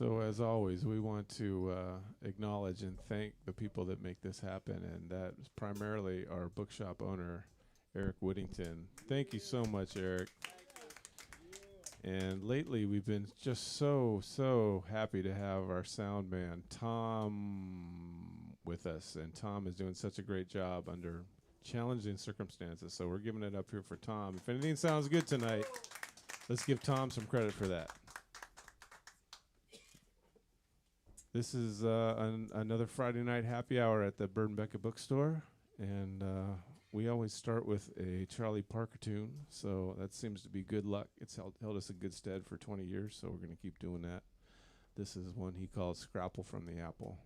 So as always, we want to acknowledge and thank the people that make this happen, and that is primarily our bookshop owner, Eric Whittington. Thank you so much, Eric. And lately, we've been just so happy to have our sound man, Tom, with us. And Tom is doing such a great job under challenging circumstances. So we're giving it up here for Tom. If anything sounds good tonight, let's give Tom some credit for that. This is another Friday night happy hour at the Bird and Beckett bookstore. And we always start with a Charlie Parker tune, so that seems to be good luck. It's held us in good stead for 20 years, so we're going to keep doing that. This is one he calls Scrapple from the Apple.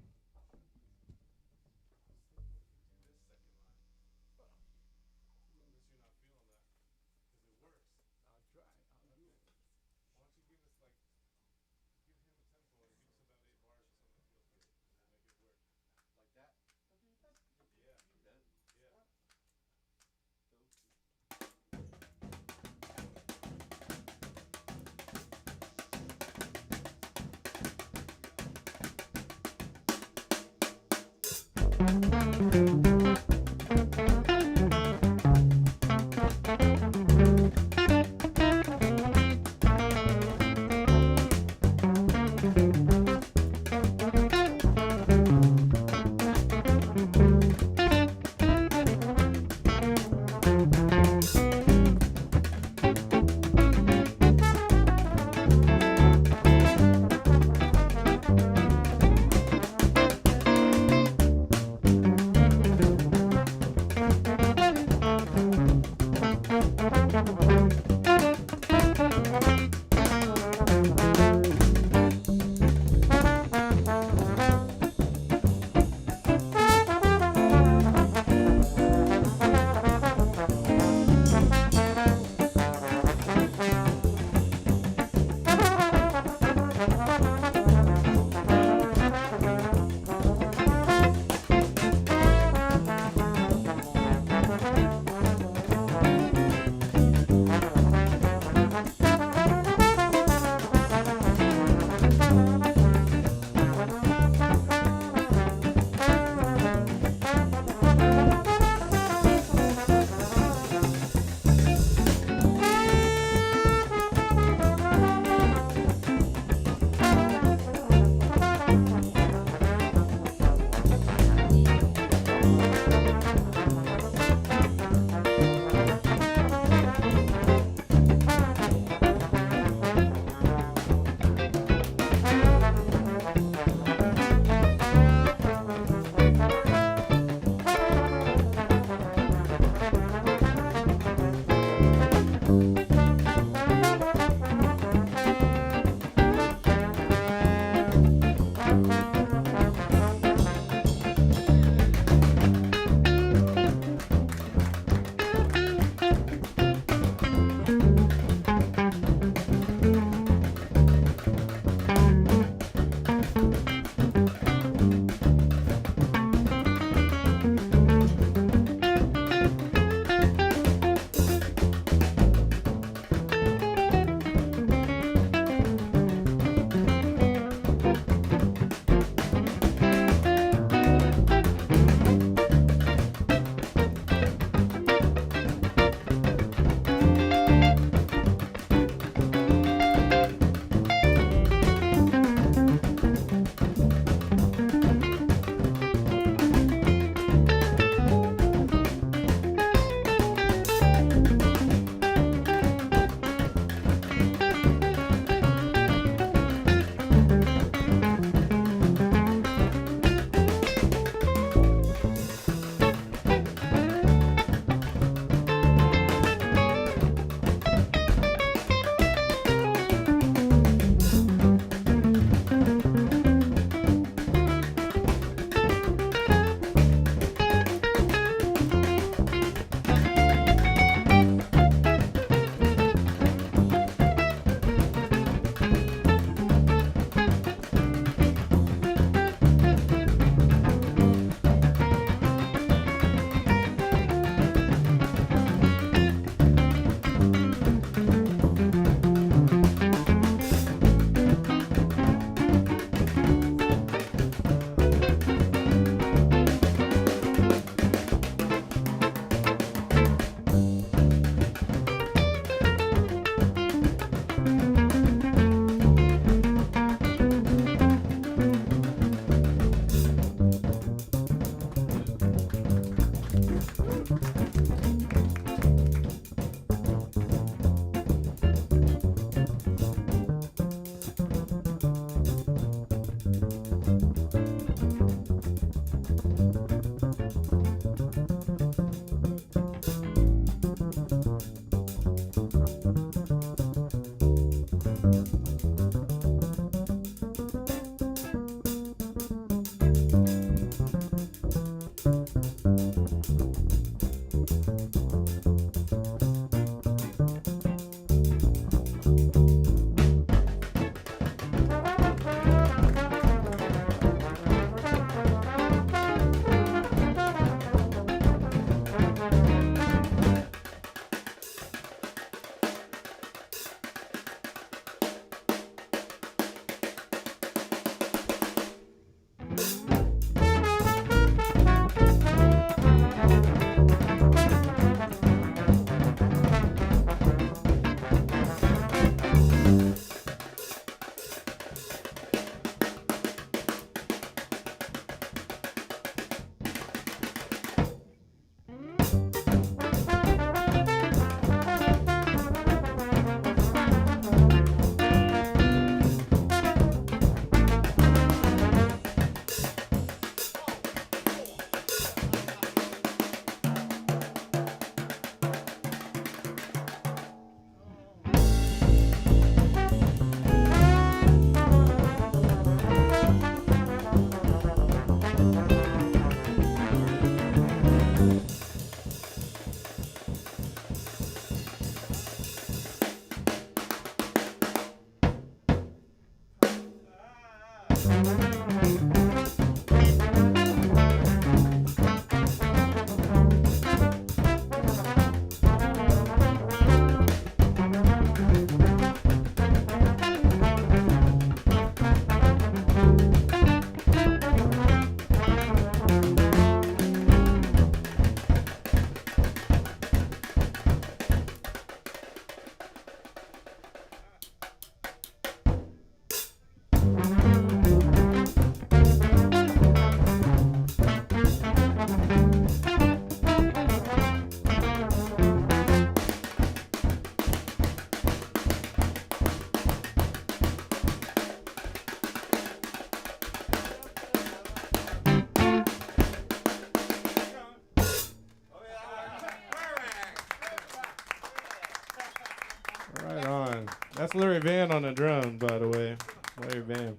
That's Larry Vann on the drums, by the way. Larry Vann.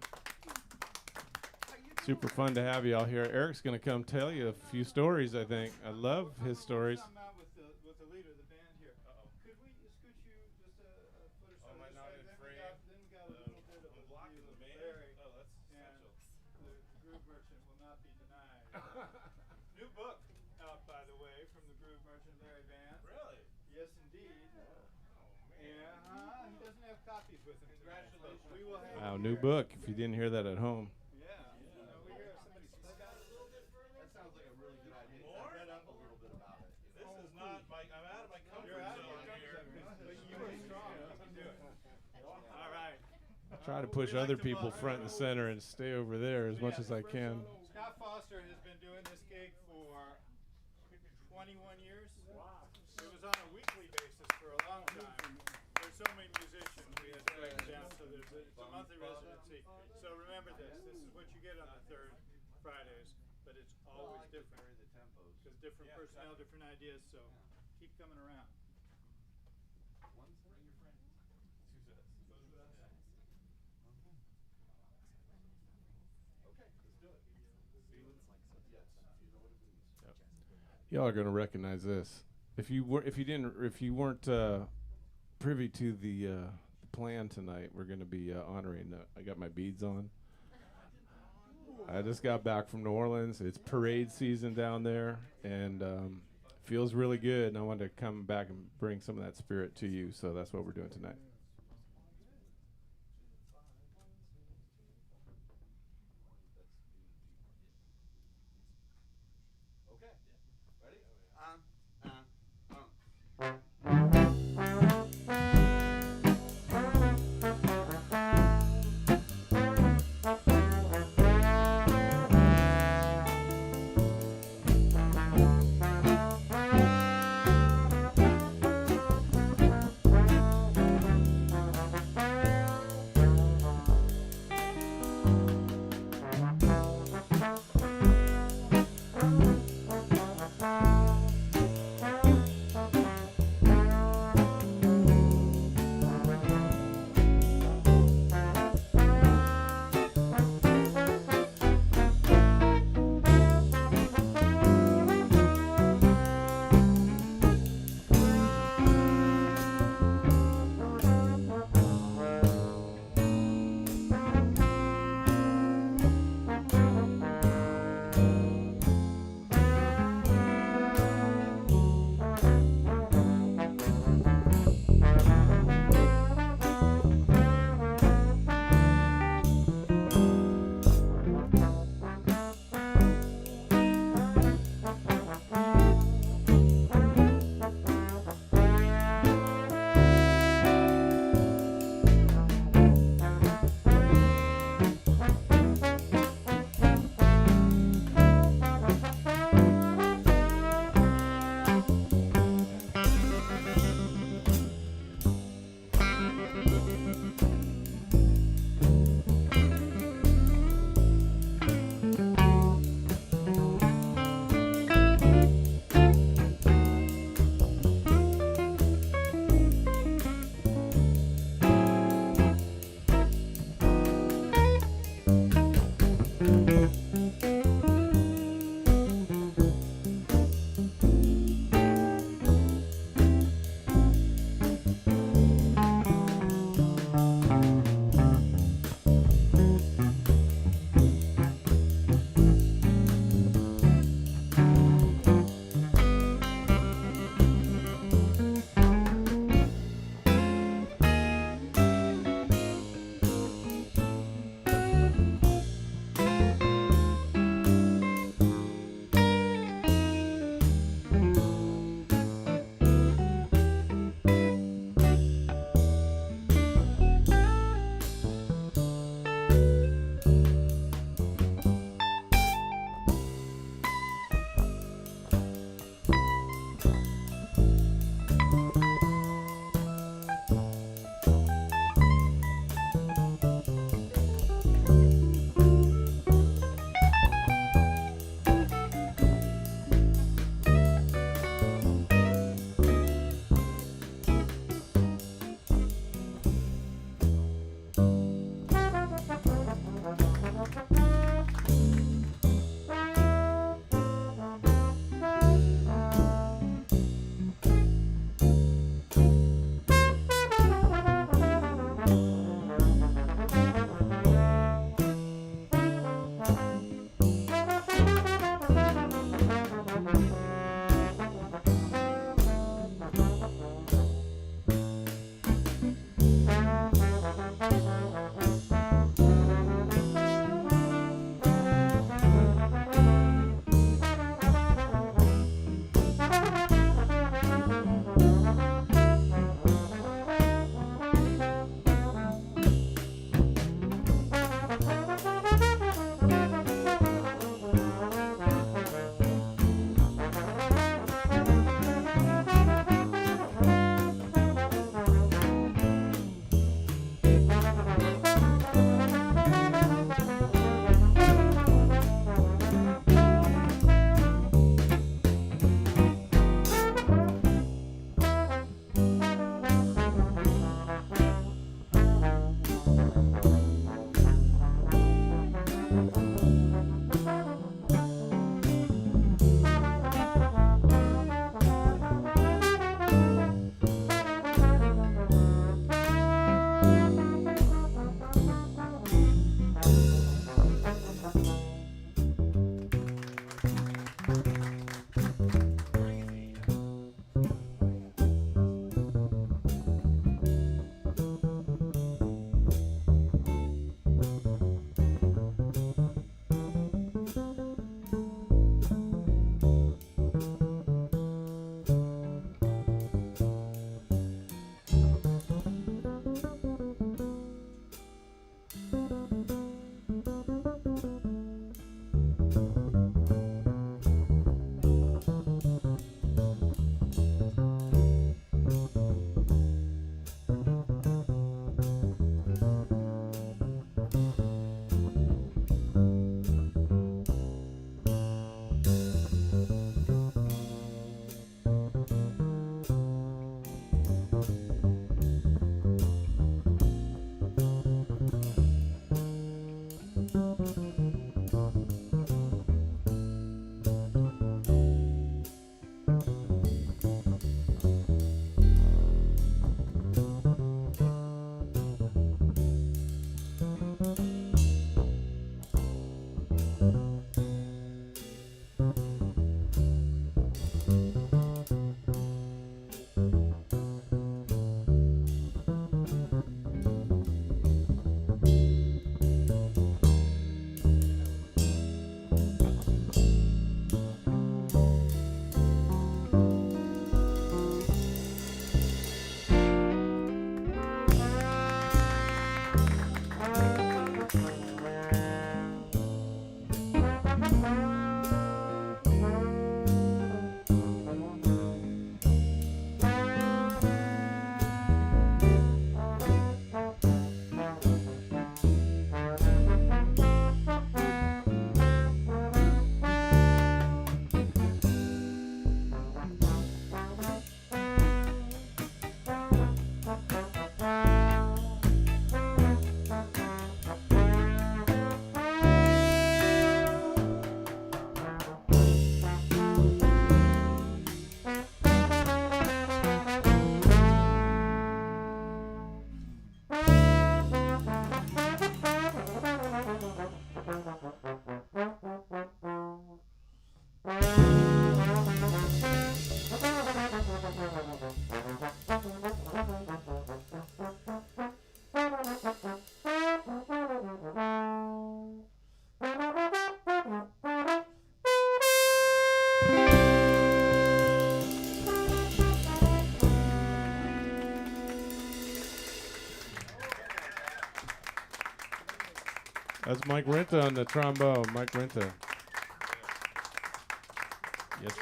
Super fun to have you all here. Eric's going to come tell you a few stories, I think. I love his stories. With the leader of the band here. Could we scoot you just a foot or so? Am I not in frame? Then we got a little bit of a blocking view the of band? Larry. Oh, that's essential. The Groove Merchant will not be denied. New book out, by the way, from the Groove Merchant, Larry Vann. Really? Yes, indeed. Yeah, he doesn't have copies with him. Congratulations. We will have. Wow, new book, if you didn't hear that at home. Yeah. We hear somebody spoke out a little bit further. That sounds like a really good idea. More? I read up a little bit about it. This is not my, I'm out of my comfort You're out of your zone here. But you are strong. You can do it. All right. Try to push other people front and center and stay over there as much as I can. Scott Foster has been doing this gig for 21 years. Wow. It was on a weekly basis for a long time. There's so many musicians, we had to break it down, so it's a monthly residency. So remember this is what you get on the third Fridays, but it's always different. Because different personnel, different ideas, so keep coming around. Bring your friends. Okay, let's do it. Y'all are gonna recognize this. If you weren't privy to the plan tonight, we're gonna be honoring. I got my beads on. I just got back from New Orleans. It's parade season down there, and feels really good. And I wanted to come back and bring some of that spirit to you. So that's what we're doing tonight. Okay. Ready? That's Mike Rinta on the trombone. Mike Rinta. Yes.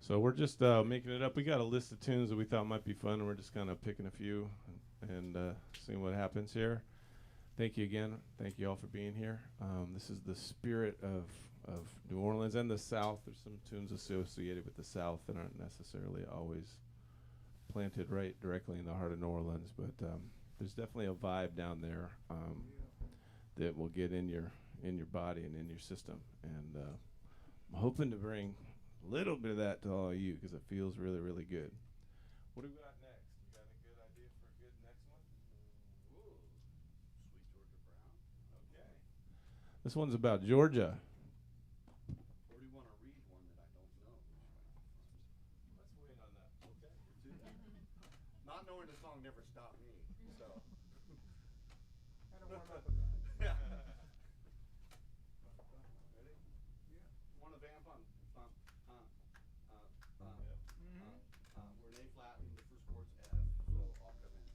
So we're just making it up. We got a list of tunes that we thought might be fun, and we're just kind of picking a few and seeing what happens here. Thank you again. Thank you all for being here. This is the spirit of New Orleans and the South. There's some tunes associated with the South that aren't necessarily always planted right directly in the heart of New Orleans, but there's definitely a vibe down there that will get in your body and in your system. And I'm hoping to bring a little bit of that to all of you because it feels really, really good. What do we got next? You got a good idea for a good next one? Ooh, Sweet Georgia Brown. Okay. This one's about Georgia. Or do you want to read one that I don't know? Let's wait on that. Okay. Do that. Not knowing the song never stopped me, so. Kind of warm up with that. Yeah. Ready? Yeah. Want to vamp on we're in A flat and the first chord's F, so I'll come in.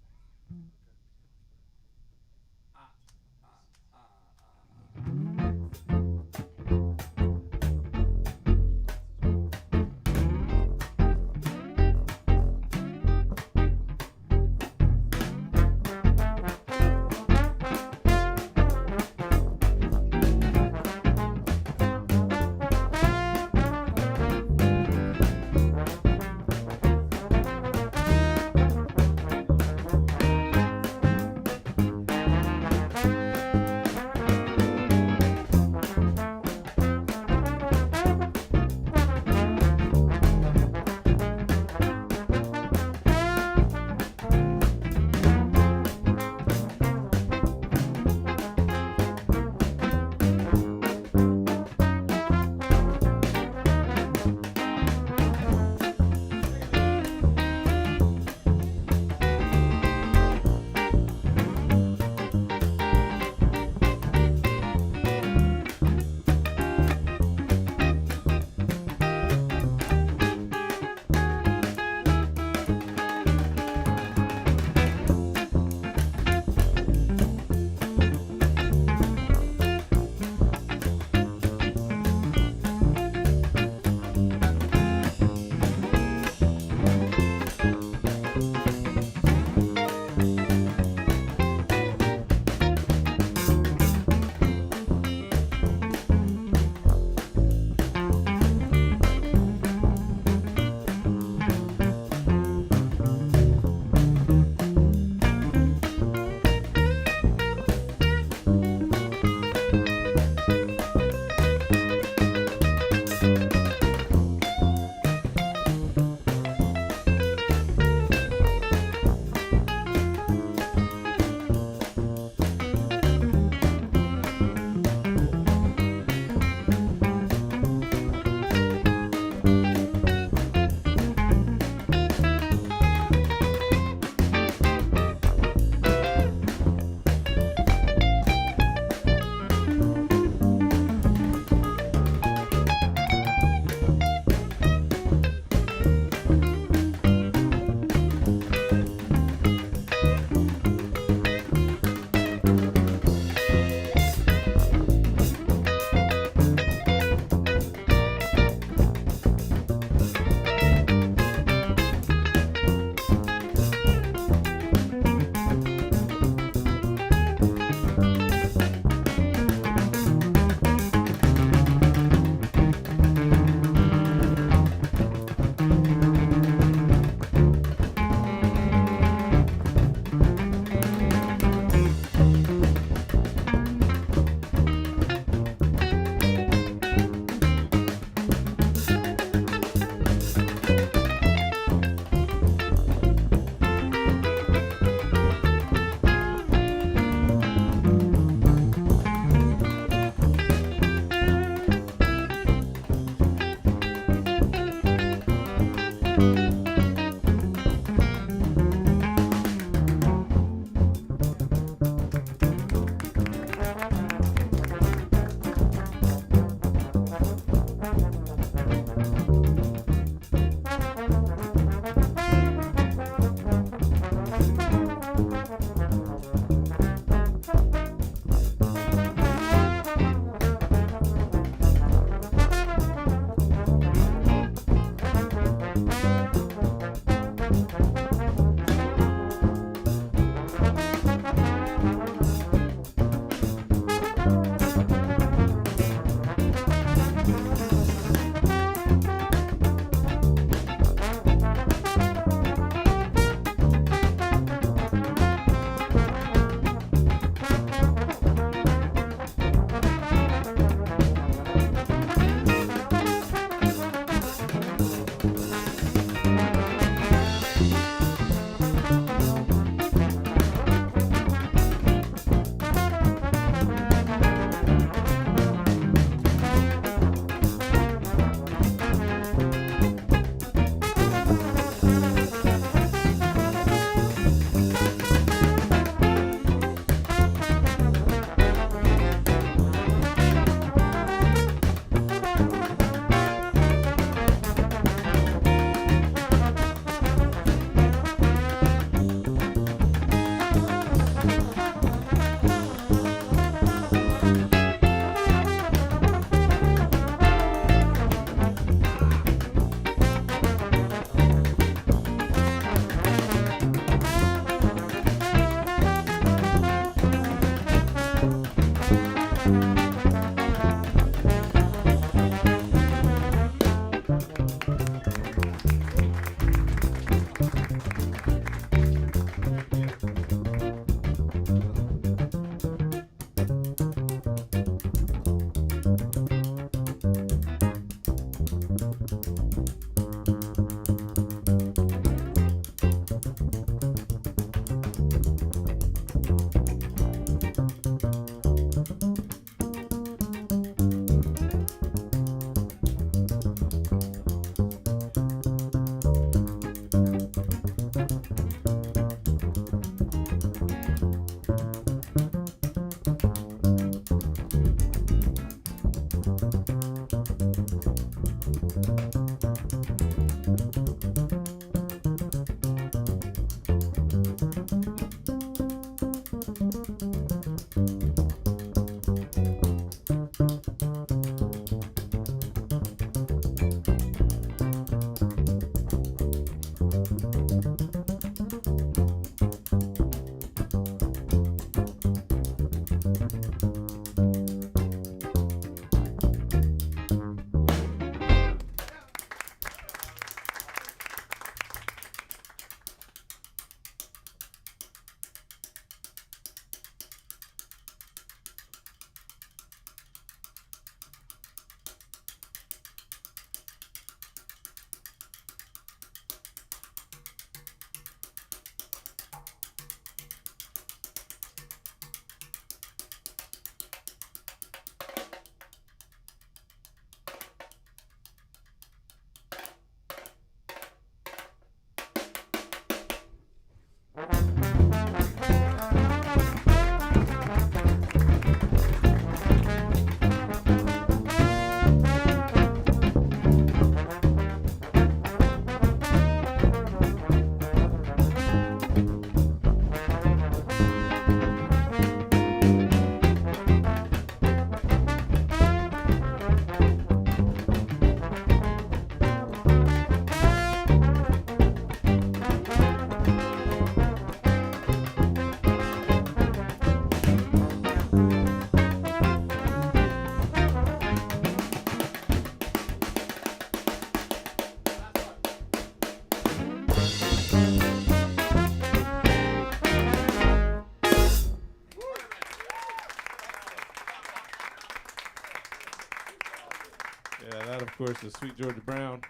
course, is Sweet Georgia Brown.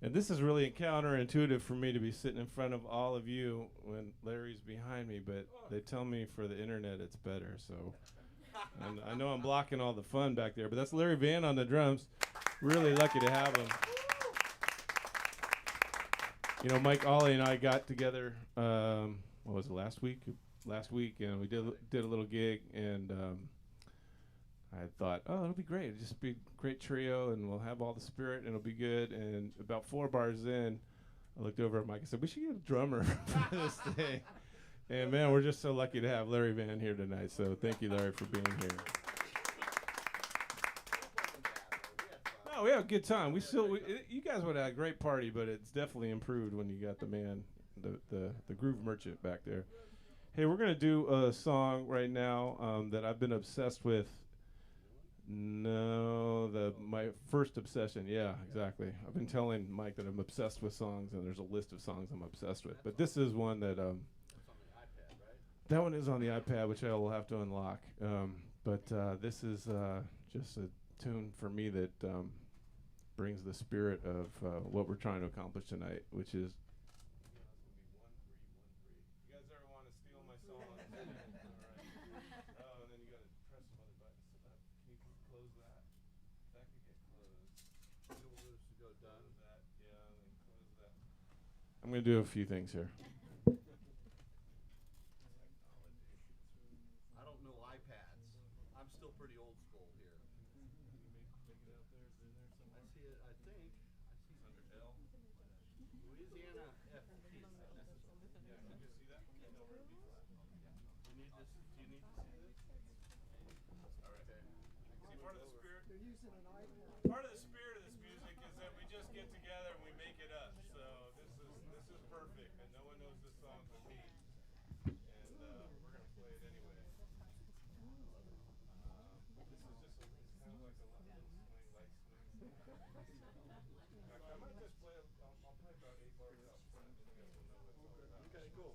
And this is really counterintuitive for me to be sitting in front of all of you when Larry's behind me, but they tell me for the internet it's better. So and I know I'm blocking all the fun back there, but that's Larry Vann on the drums. Really lucky to have him. You know, Mike, Ollie, and I got together, what was it, last week? Last week, and we did a little gig, and I thought, oh, it'll be great. It'll just be a great trio, and we'll have all the spirit, and it'll be good. And about 4 bars in, I looked over at Mike and said, we should get a drummer for this thing. And, man, we're just so lucky to have Larry Vann here tonight. So thank you, Larry, for being here. No, we had a good time. You guys would have had a great party, but it's definitely improved when you got the man, the groove merchant back there. Hey, we're going to do a song right now that I've been obsessed with. My first obsession. Yeah, exactly. I've been telling Mike that I'm obsessed with songs, and there's a list of songs I'm obsessed with. But this is one that that one is on the iPad, which I will have to unlock. But this is just a tune for me that brings the spirit of what we're trying to accomplish tonight, which is. You guys ever want to steal my song? All right. Oh, and then you got to press some other buttons. Can you close that? That could get closed. Go done. That, yeah, and then close that. I'm going to do a few things here. I don't know iPads. I'm still pretty old school here. Make it out there. Is it in there somewhere? I see it, I think. I see It's under L. Louisiana FT. Yeah, can you see that? No, we're in B flat. You need this, do you need to see this? All right. See, part of the spirit. They're using an iPad. Part of the spirit of this music is that we just get together and we make it up. So this is perfect, and no one knows this song but me. And we're gonna play it anyway. This is just it's kind of like a little swing, light swing. In fact, I might just play. I'll play about 8 bars out front, and you guys will know what it's all about. Okay, cool.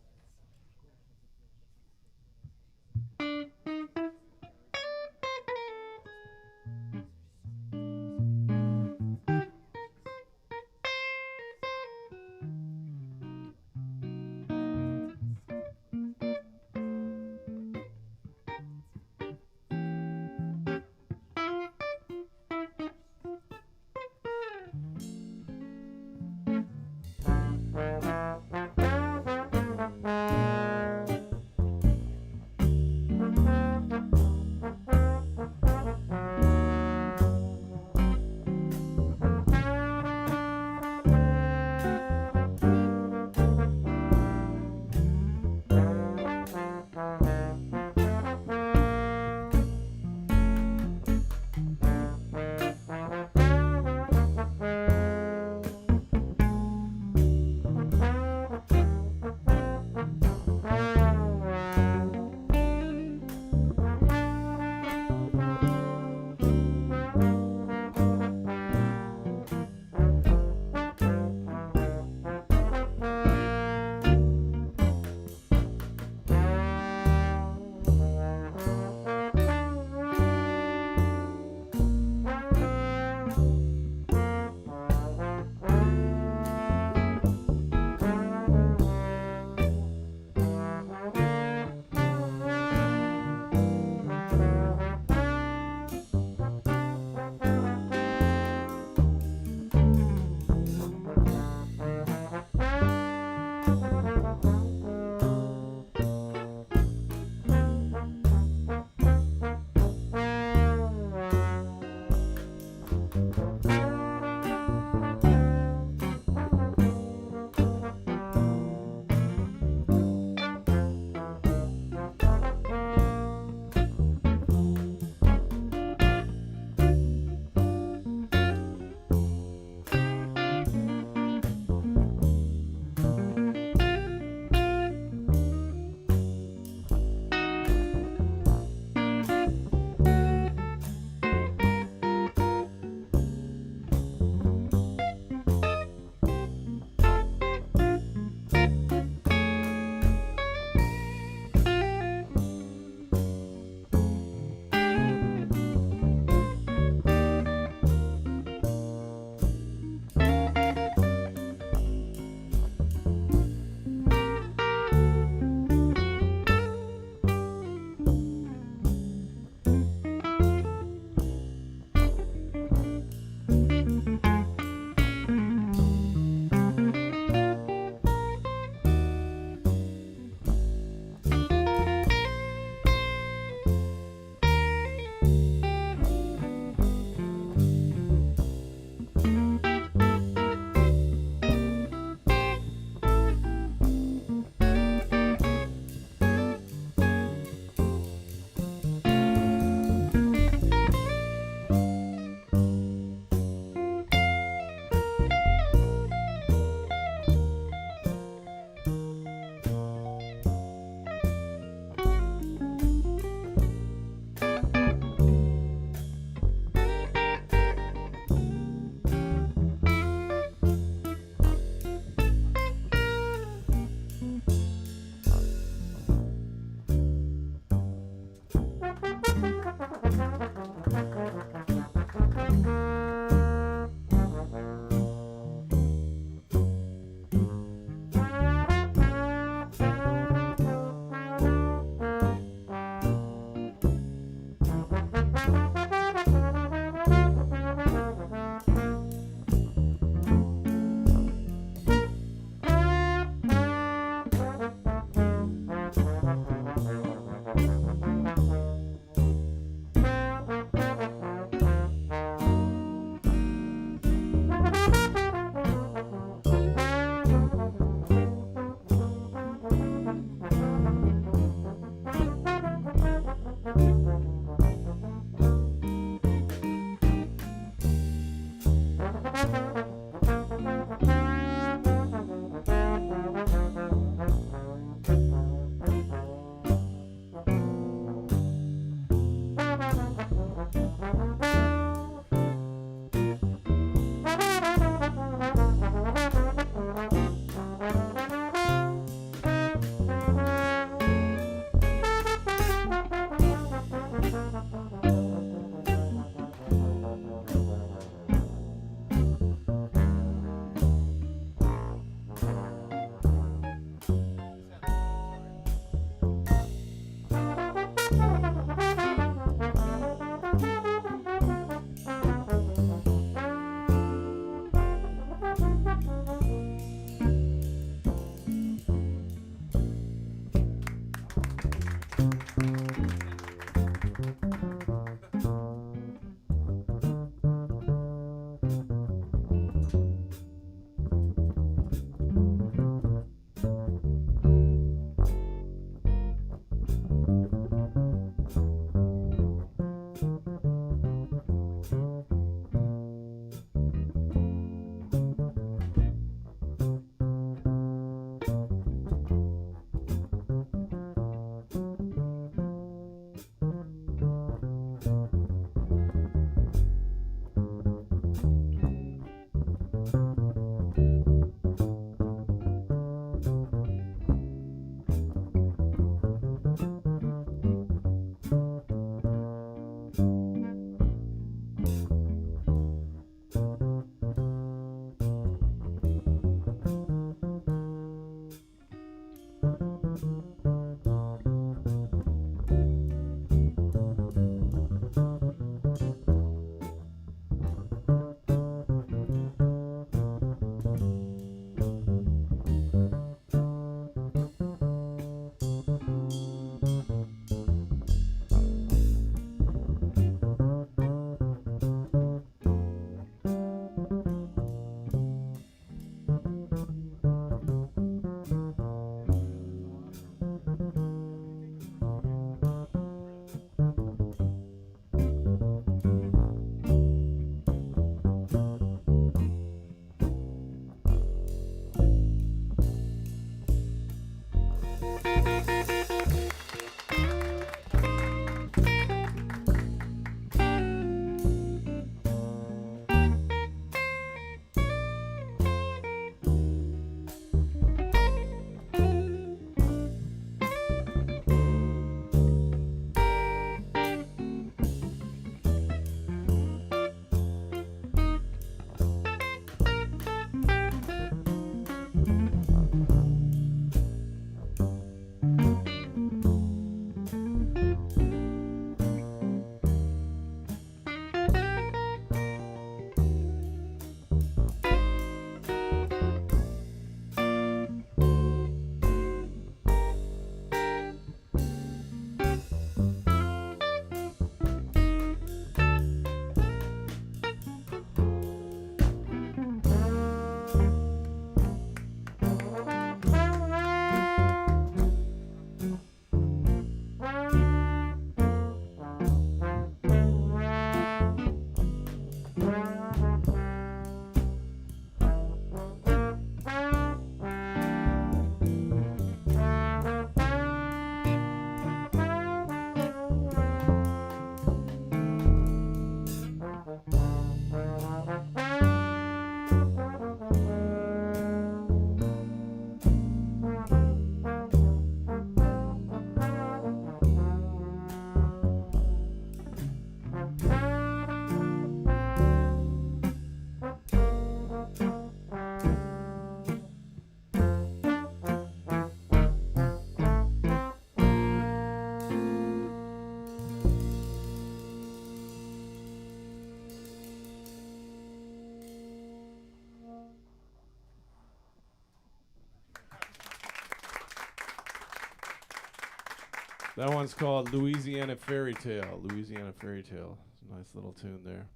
That one's called Louisiana Fairy Tale. Louisiana Fairy Tale. It's a nice little tune there.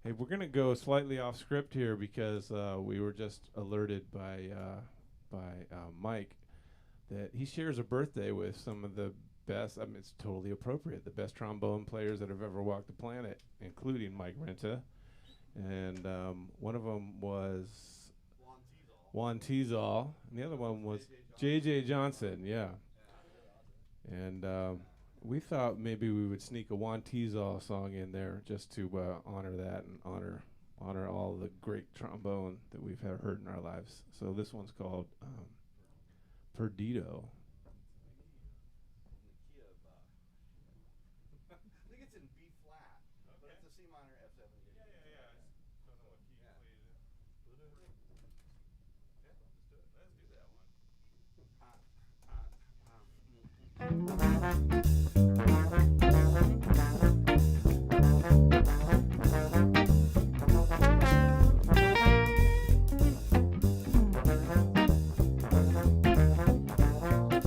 Hey, we're going to go slightly off script here because we were just alerted by Mike that he shares a birthday with some of the best, I mean, it's totally appropriate, the best trombone players that have ever walked the planet, including Mike Rinta. And one of them was Juan Teasall, and the other one was J.J. Johnson, yeah. And we thought maybe we would sneak a Juan Teasall song in there just to honor that and honor all the great trombone that we've heard in our lives. So this one's called Perdido. I think it's in B flat, but it's a C minor F7. Yeah. Don't know what key Yeah. plays it. Okay, let's do it. Let's do that one.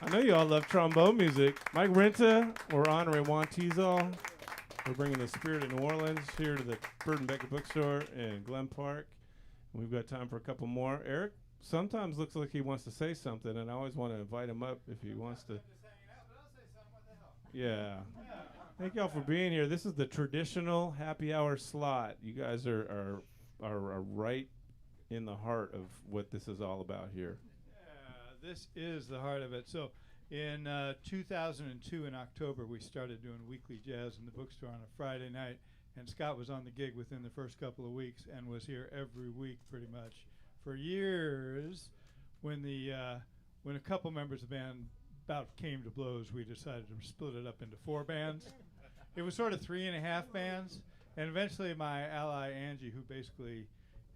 I know you all love trombone music. Mike Rinta, we're honoring Juan Teasall. We're bringing the spirit of New Orleans here to the Bird and Beckett Bookstore in Glen Park. We've got time for a couple more. Eric sometimes looks like he wants to say something, and I always want to invite him up if he wants to. Yeah. Thank y'all for being here. This is the traditional happy hour slot. You guys are right in the heart of what this is all about here. This is the heart of it. So in 2002 in October, we started doing weekly jazz in the bookstore on a Friday night, and Scott was on the gig within the first couple of weeks and was here every week pretty much for years. When a couple members of the band about came to blows, we decided to split it up into 4 bands. It was sort of 3.5 bands, and eventually my ally Angie, who basically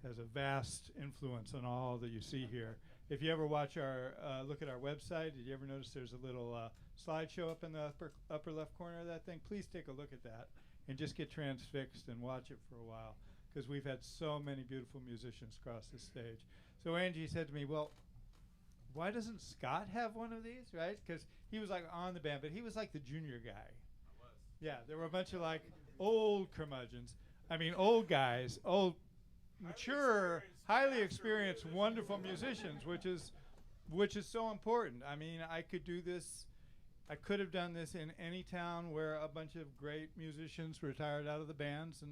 has a vast influence on all that you see here. If you ever watch our look at our website, did you ever notice there's a little slideshow up in the upper left corner of that thing? Please take a look at that and just get transfixed and watch it for a while, because we've had so many beautiful musicians cross the stage. So Angie said to me, well, why doesn't Scott have one of these, right? Because he was like on the band, but he was like the junior guy. Yeah, there were a bunch of like old curmudgeons. I mean, old guys, old, mature, highly experienced, wonderful musicians, which is so important. I mean, I could do this. I could have done this in any town where a bunch of great musicians retired out of the bands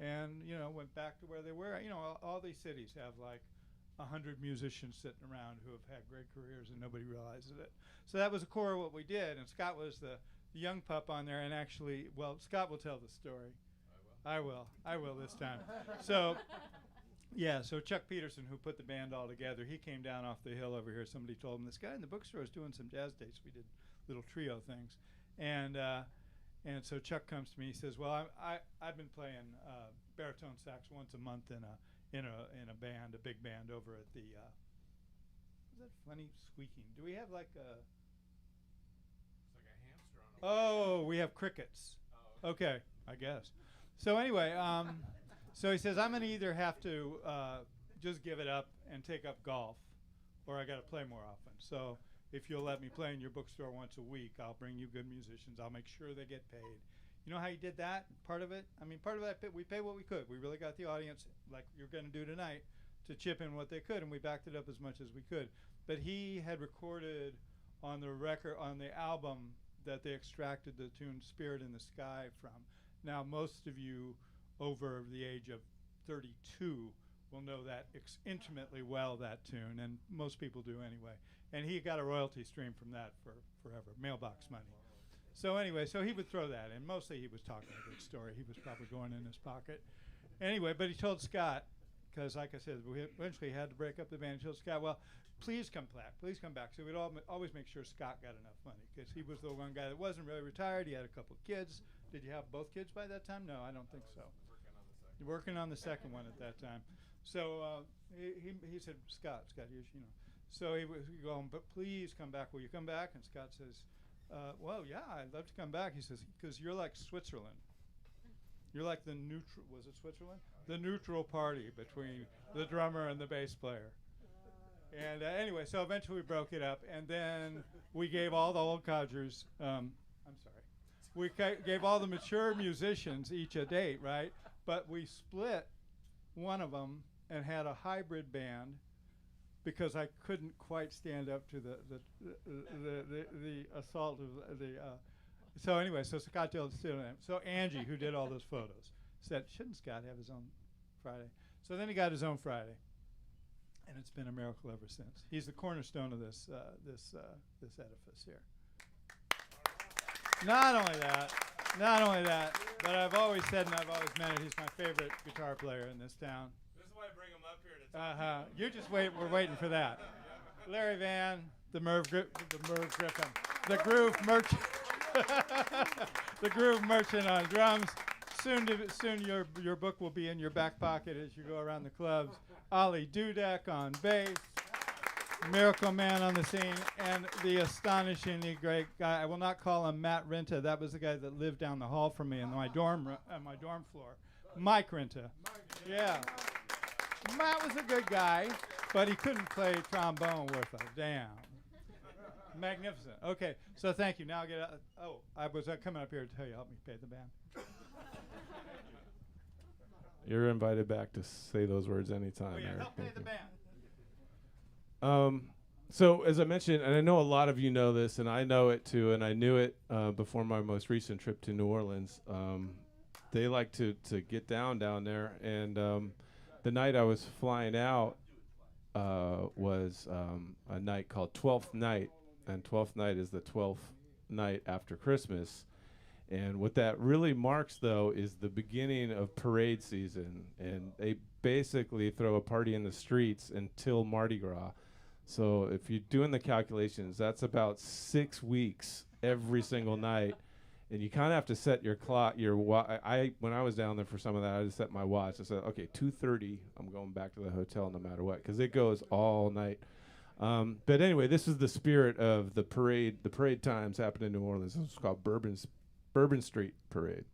and you know, went back to where they were. You know, all these cities have like 100 musicians sitting around who have had great careers and nobody realizes it. So that was the core of what we did, and Scott was the young pup on there, and actually, well, Scott will tell the story. I will this time. So, yeah, so Chuck Peterson, who put the band all together, he came down off the hill over here. Somebody told him, this guy in the bookstore is doing some jazz dates. We did little trio things. And so Chuck comes to me, he says, well, I've been playing baritone sax once a month in a band, a big band over at the, is that funny squeaking? Do we have like a... It's like a hamster on a Oh, we have crickets. Oh, okay, I guess. So anyway, so he says, I'm going to either have to just give it up and take up golf, or I got to play more often. So if you'll let me play in your bookstore once a week, I'll bring you good musicians. I'll make sure they get paid. You know how you did that? Part of it? I mean, part of that, we paid what we could. We really got the audience, like you're going to do tonight, to chip in what they could, and we backed it up as much as we could. But he had recorded on the record, on the album, that they extracted the tune Spirit in the Sky from. Now, most of you over the age of 32 will know that intimately well, that tune, and most people do anyway. And he got a royalty stream from that for forever, mailbox money. So anyway, so he would throw that in. Mostly he was talking a good story. He was probably going in his pocket. Anyway, but he told Scott, because like I said, we eventually had to break up the band. He told Scott, well, please come back. Please come back. So we'd always make sure Scott got enough money, because he was the one guy that wasn't really retired. He had a couple kids. Did you have both kids by that time? No, I don't think so. Working on the second one at that time. So he said, Scott, you know. So he was going, but please come back. Will you come back? And Scott says, well, yeah, I'd love to come back. He says, because you're like Switzerland. You're like the neutral, was it Switzerland? The neutral party between the drummer and the bass player. And anyway, so eventually we broke it up, and then we gave all the old codgers, we gave all the mature musicians each a date, right? But we split one of them and had a hybrid band, because I couldn't quite stand up to the assault of the. So anyway, so Scott did. So Angie, who did all those photos, said, "Shouldn't Scott have his own Friday?" So then he got his own Friday, and it's been a miracle ever since. He's the cornerstone of this edifice here. Not only that, but I've always said, and I've always meant it, he's my favorite guitar player in this town. This is why I bring him up here to talk. You just wait. We're waiting for that. Larry Vann, the Griffin, the Groove Merchant, the Groove Merchant on drums. Soon your book will be in your back pocket as you go around the clubs. Ollie Dudek on bass, Miracle Man on the scene, and the astonishingly great guy. I will not call him Matt Rinta. That was the guy that lived down the hall from me in my dorm floor. Mike Rinta. Yeah. Matt was a good guy, but he couldn't play trombone worth a damn. Magnificent. Okay, so thank you. Now get out. Oh, I was coming up here to tell you, help me pay the band. You're invited back to say those words anytime. Oh yeah, Eric. help pay Thank the you. band. So as I mentioned, and I know a lot of you know this, and I know it too, and I knew it before my most recent trip to New Orleans. They like to get down there, and the night I was flying out was a night called 12th Night, and 12th Night is the 12th night after Christmas. And what that really marks, though, is the beginning of parade season, and they basically throw a party in the streets until Mardi Gras. So if you're doing the calculations, that's about 6 weeks every single night. And you kind of have to set your clock, when I was down there for some of that, I just set my watch. I said, okay, 2:30, I'm going back to the hotel no matter what, because it goes all night. But anyway, this is the spirit of the parade. The parade times happen in New Orleans. This is called Bourbon Street Parade.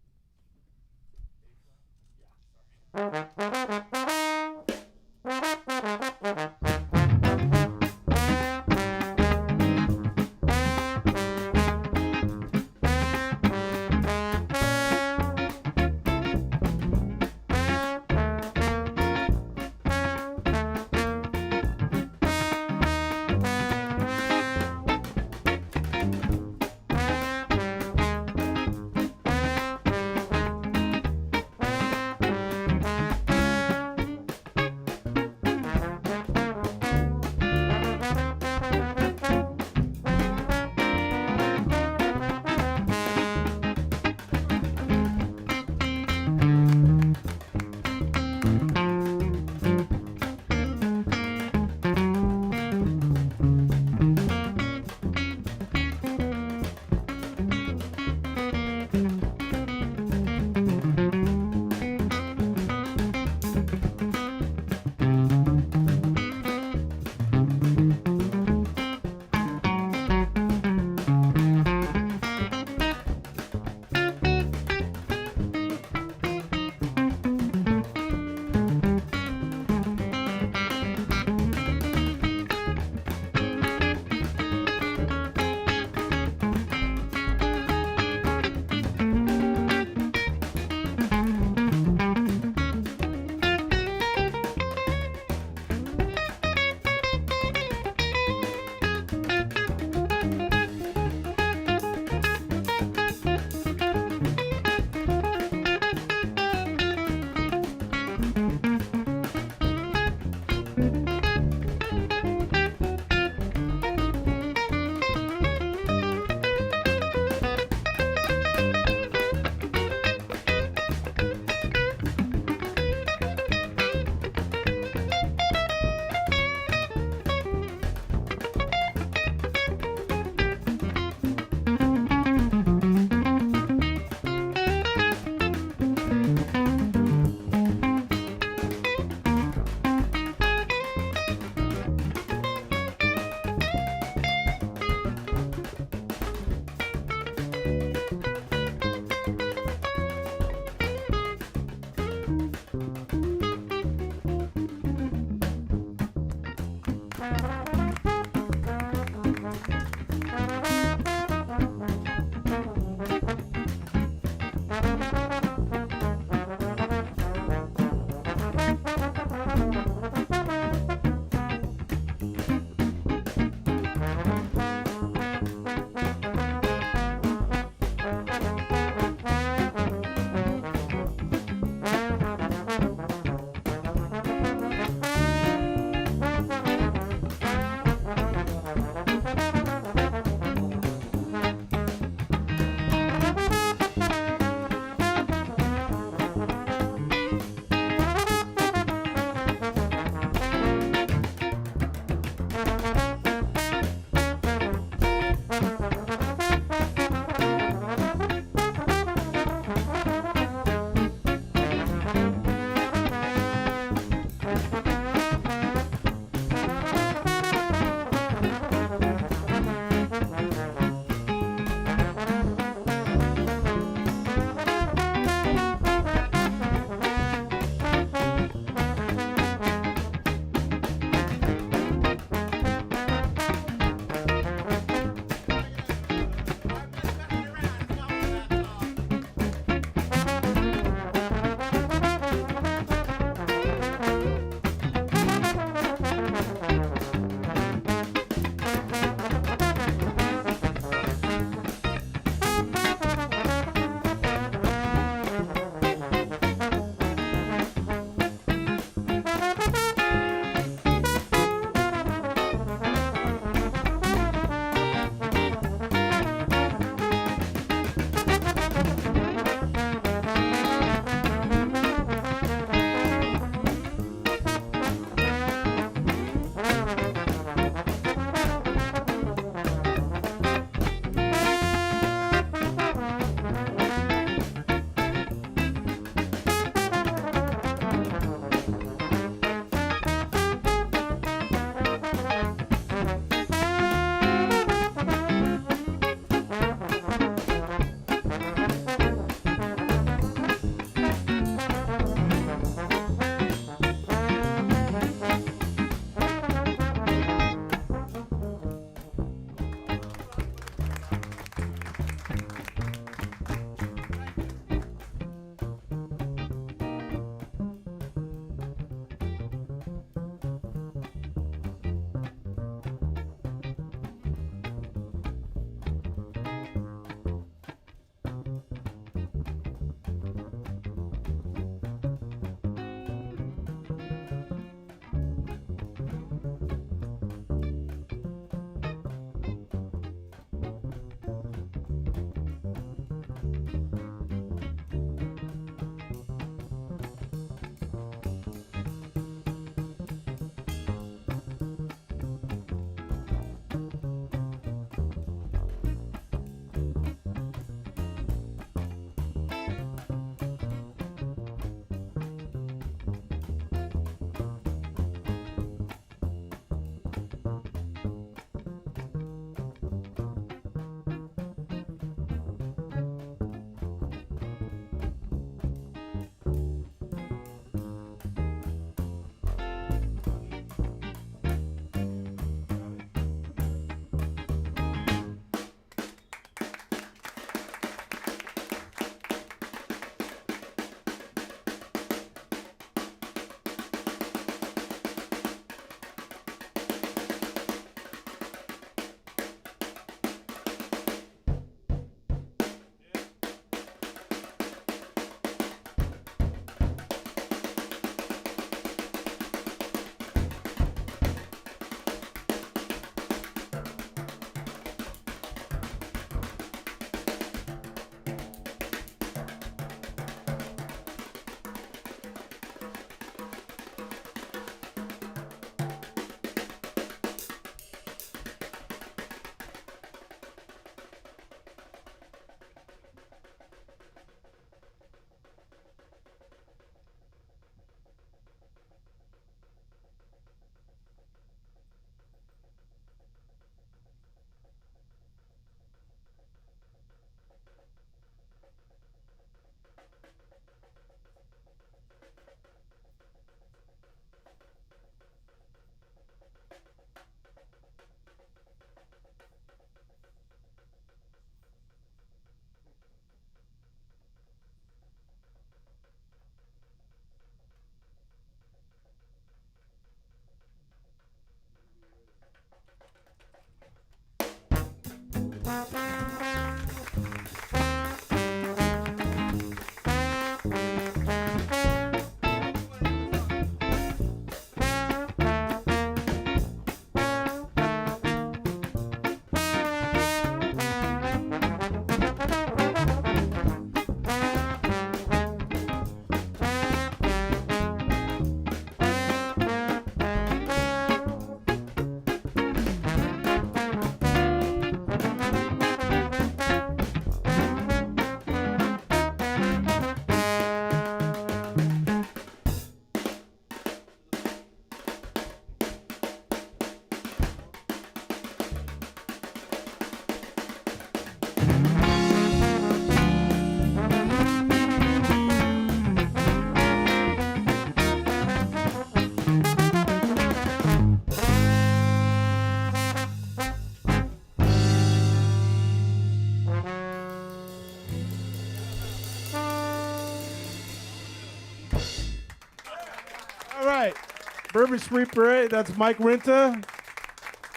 Bourbon Street Parade, that's Mike Rinta,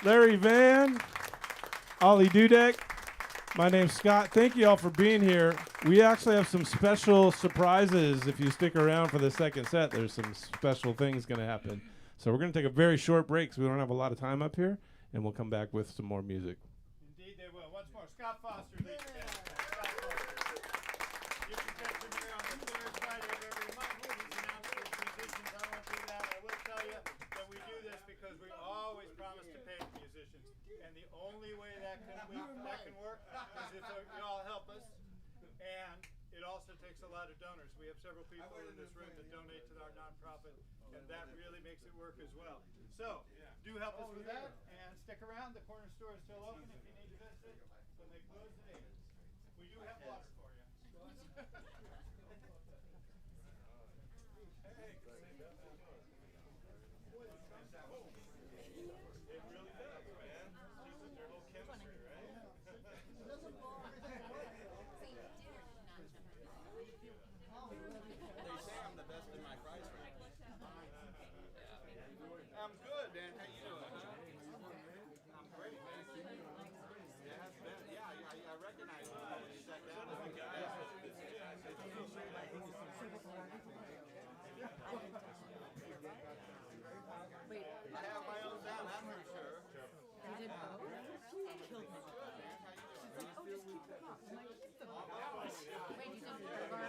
Larry Vann, Ollie Dudek. My name's Scott. Thank you all for being here. We actually have some special surprises. If you stick around for the second set, there's some special things going to happen. So we're going to take a very short break because we don't have a lot of time up here, and we'll come back with some more music. Indeed they will. Once more, Scott Foster, lead band. Scott Foster. You can catch him here on the third Friday of every month. He's announced his musicians. I won't do that. I will tell you that we do this because we always promise to pay the musicians. And the only way that can work is if you all help us. And it also takes a lot of donors. We have several people in this room that donate to our nonprofit, and that really makes it work as well. So, do help us with that, and stick around. The corner store is still open if you need to visit it. When they close at 8. We do have water for you. It really does, man. Keeps their whole chemistry, right? They say I'm the best in my price range. I'm good, man. How you doing? I'm great, man. I recognize you. You sat down with the guy. I have my own sound, that's for sure. You did both? Killed me. Oh, just keep them up. Keep them up. Wait, you did both?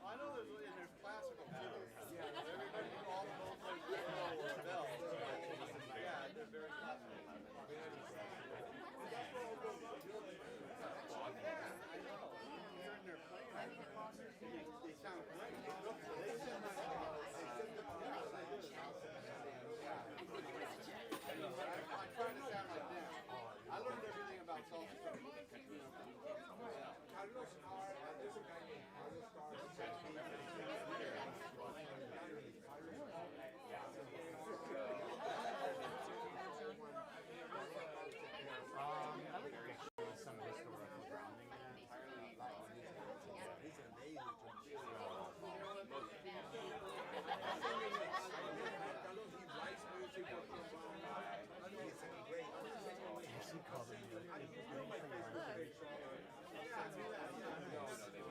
I know there's classical too. Everybody, all the old like bells. Yeah, they're very classical. Hearing their playing, they sound great. I try to sound like them. I learned everything about salsa from them.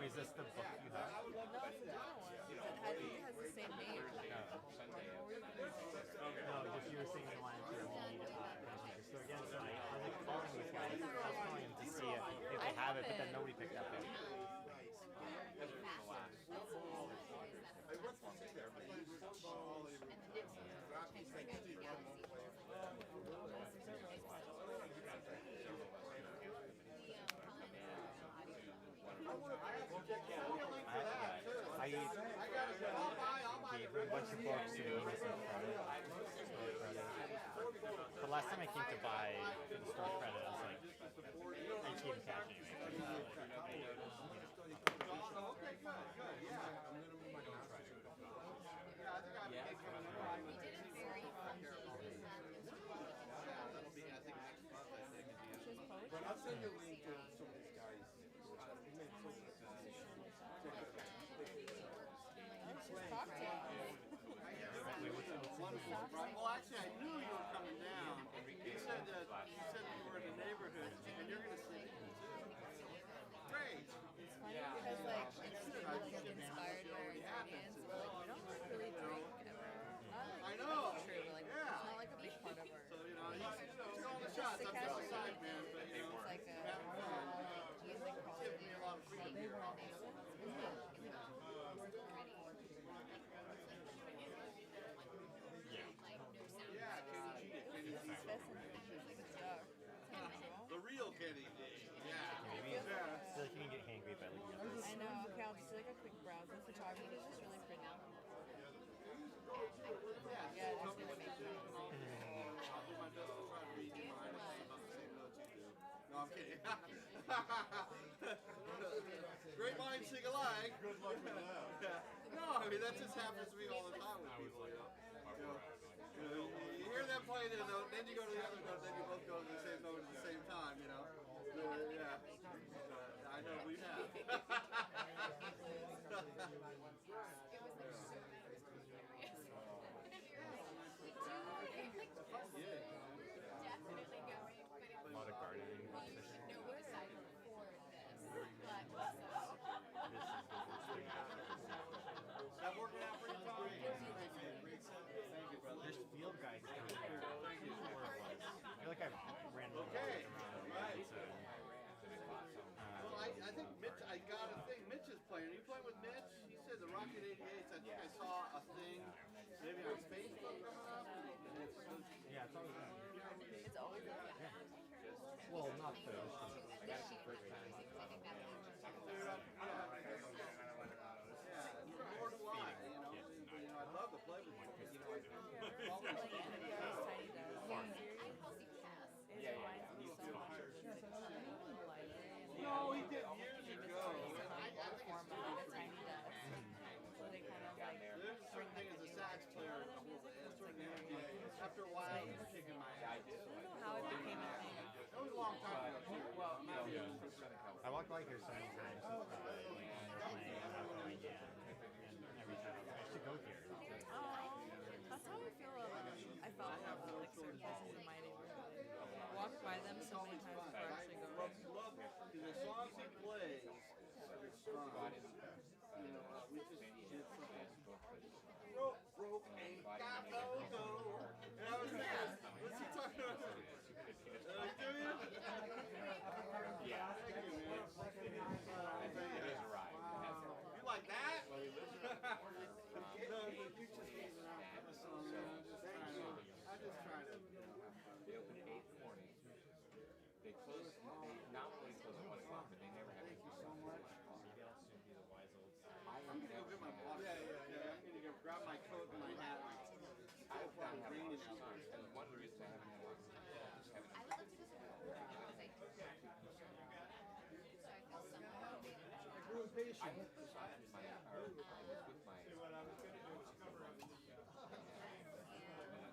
Is this the book you have? No, it's a different one. I think it has the same name. No, just you were saying you wanted to read so again tonight. I was like calling these guys. I was calling them to see if they have it, but then nobody picked up it. I gave him a bunch of books and gave me some credit. The last time I came to buy for the store credit, I was like, I just gave him cash anyway. But I'll send you a link to some of these guys. Talk to him. Well, actually, I knew you were coming down. He said you were in the neighborhood, and you're going to see him too. Great. It's funny because like it's really get inspired by our Canadians, but like we don't really drink ever. Not like I know. true, but like Yeah. it's not like a big part of our. So, he's calling the shots. I'm just a side man, but, It's like a music quality. giving me a lot of freedom here. The real Kenny D. Yeah. Maybe. I feel like you can get hangry by looking at this. I know. Okay, I'll just do like a quick browse. The photography is just really pretty. Yeah, Great minds think alike. Good luck with that. No, I mean that just happens to me all the time with people. You hear them play their note, then you go to the other note, then you both go to the same note at the same time. Yeah. I know we have. Definitely going, but it was A lot of gardening. no was I before this, but That working out pretty fine? There's field guides down there. I feel like I've randomly Okay. around. Right. So, Well, I think Mitch, I got a thing. Mitch is playing. Are you playing with Mitch? He said the Rocket 88s. I think I saw a thing, maybe on Facebook coming up. yeah, it's always done. it's always Well, not the. this year. I think that's Nor do I. I'd love to play with him. No, he did years ago. There's a certain thing as a sax player, after a while, it's kicking my ass. How it became a thing. That was a long time ago, too. Well, not I walked by here so many times. Playing, and every time I used to go here. That's how I feel. I felt like certain places in my neighborhood. Walked by them so many times before I actually go there. the songs he plays, we just did something. Broke, ain't got no dough. And I was thinking, what's he talking about? Do you? Yeah. Thank you, man. You like that? No, you just I'm just trying to. They open at 8 in the morning. They close, they not only close at 1 o'clock, but they never have Thank you so much. I'm I'm gonna go get my block. Yeah, I'm gonna go grab my coat and my hat. I've not had a lot of songs, and one of the reasons I haven't had one is haven't I would love to do some because I so I feel some motivated. We're impatient. I was with my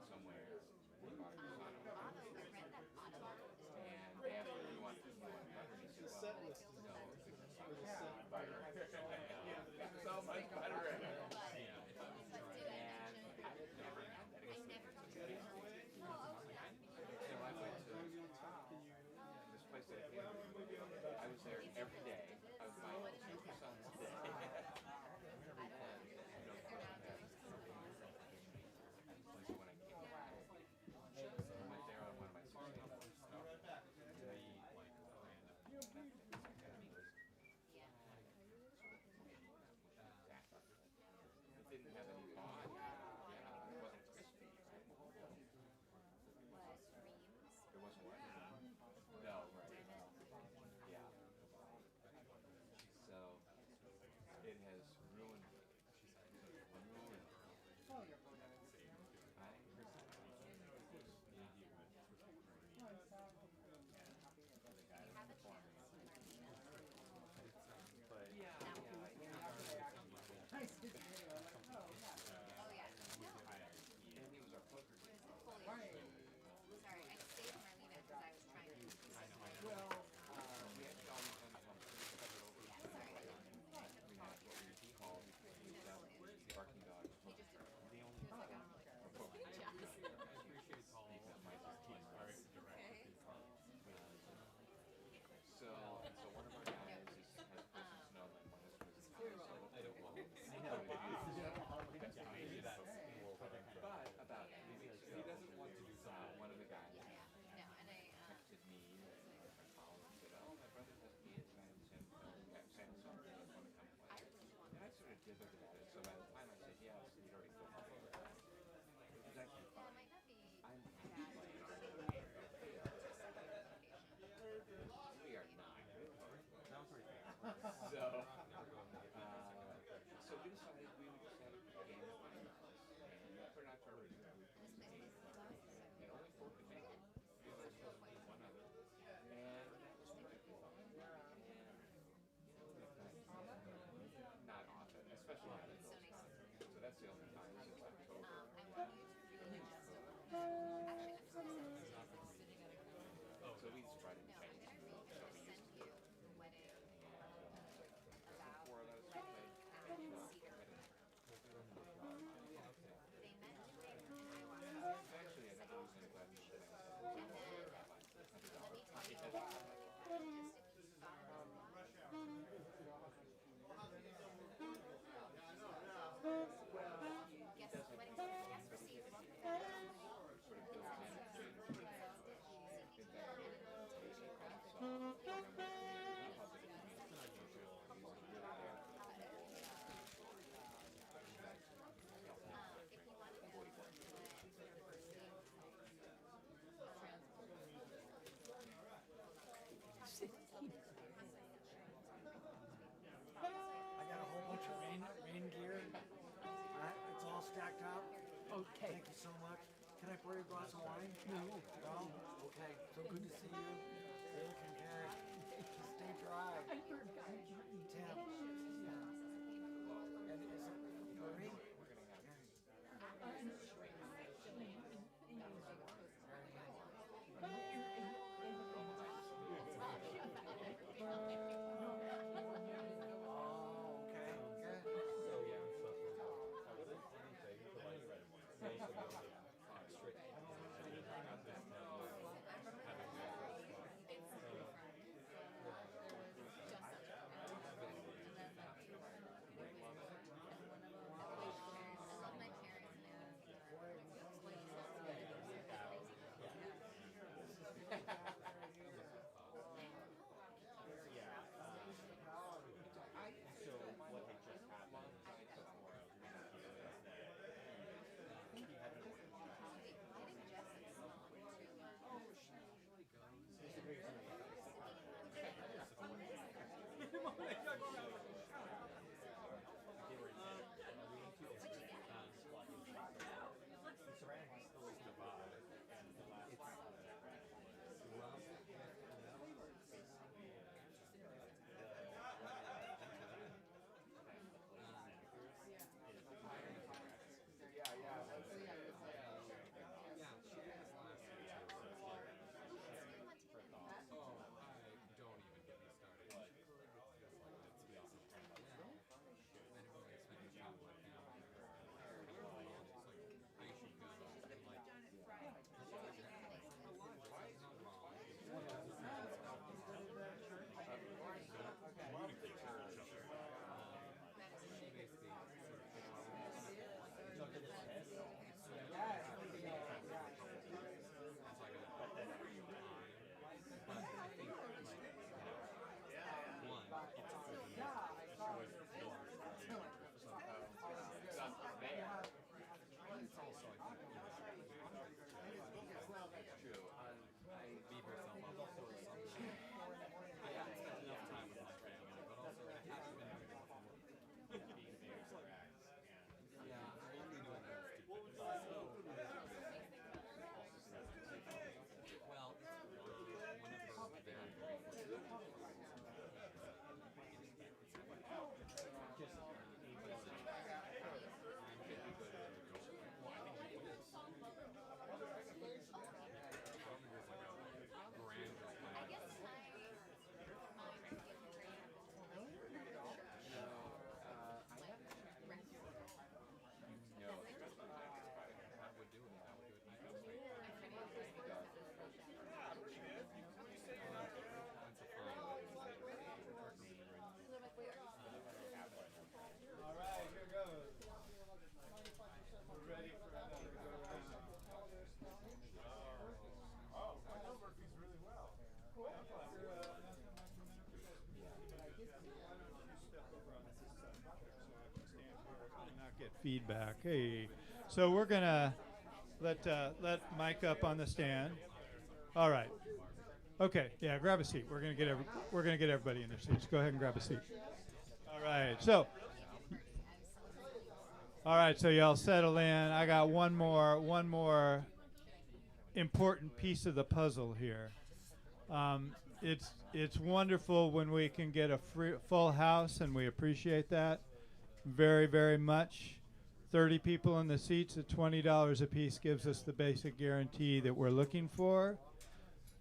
somewhere we bought a Pisano. I read that audio. And after we went to the butter, he said, well, no, it's butter. So much butter in it. But did I mention? And I've never had that I never experience. talked to you. Oh, okay. So I went to this place that I came to. I was there every day. I was buying 2 croissants a day. So when I came back, I went there on one of my 6 days. It didn't have any bond. It wasn't crispy. It wasn't what? No, right. Yeah. So it has ruined me. Ruined. Oh yeah. And he was our poker game. Sorry, I stayed in my leave because I was trying to. We had always done it on the covered over. We had what we called the barking dog. He just didn't. He was like, I don't really know. So one of our guys has personal snow and one is I don't want to. But about 3 weeks ago, he doesn't want to do one of the guys No, and I. texted me and followed and said, oh, my brother has me at Samsung. I want to come play. And I sort of dithered a bit. So by the time I said yes, he'd already told me. It was actually Well, fun. it might not be I'm bad. playing our We are not. So we decided we would just have a game at my house and put it out to our review. And only 4 could make it. We were supposed to be one other. And that was fun. the only time since October. I want you to really just actually, I'm so sitting at a So we just try to no, change. I'm going to send you the wedding about Four of those we played. and Cedar. They met doing an ayahuasca. Actually, I never was in Glen. And then, let me tell you, just if you thought about guess wedding guest received. I got a whole bunch of rain gear. It's all stacked up. Okay. Thank you so much. Can I pour you a glass of wine? No. No? Okay. So good to see you. You're looking good. Stay dry. Tim. Yeah. And is it Marie? Oh, okay. Good. Feedback. Hey, so we're gonna let Mike up on the stand. All right. Okay. Yeah. Grab a seat. We're gonna get everybody in their seats. Go ahead and grab a seat. All right. So y'all settle in. I got one more important piece of the puzzle here. It's wonderful when we can get a full house, and we appreciate that very, very much. 30 people in the seats at $20 a piece gives us the basic guarantee that we're looking for.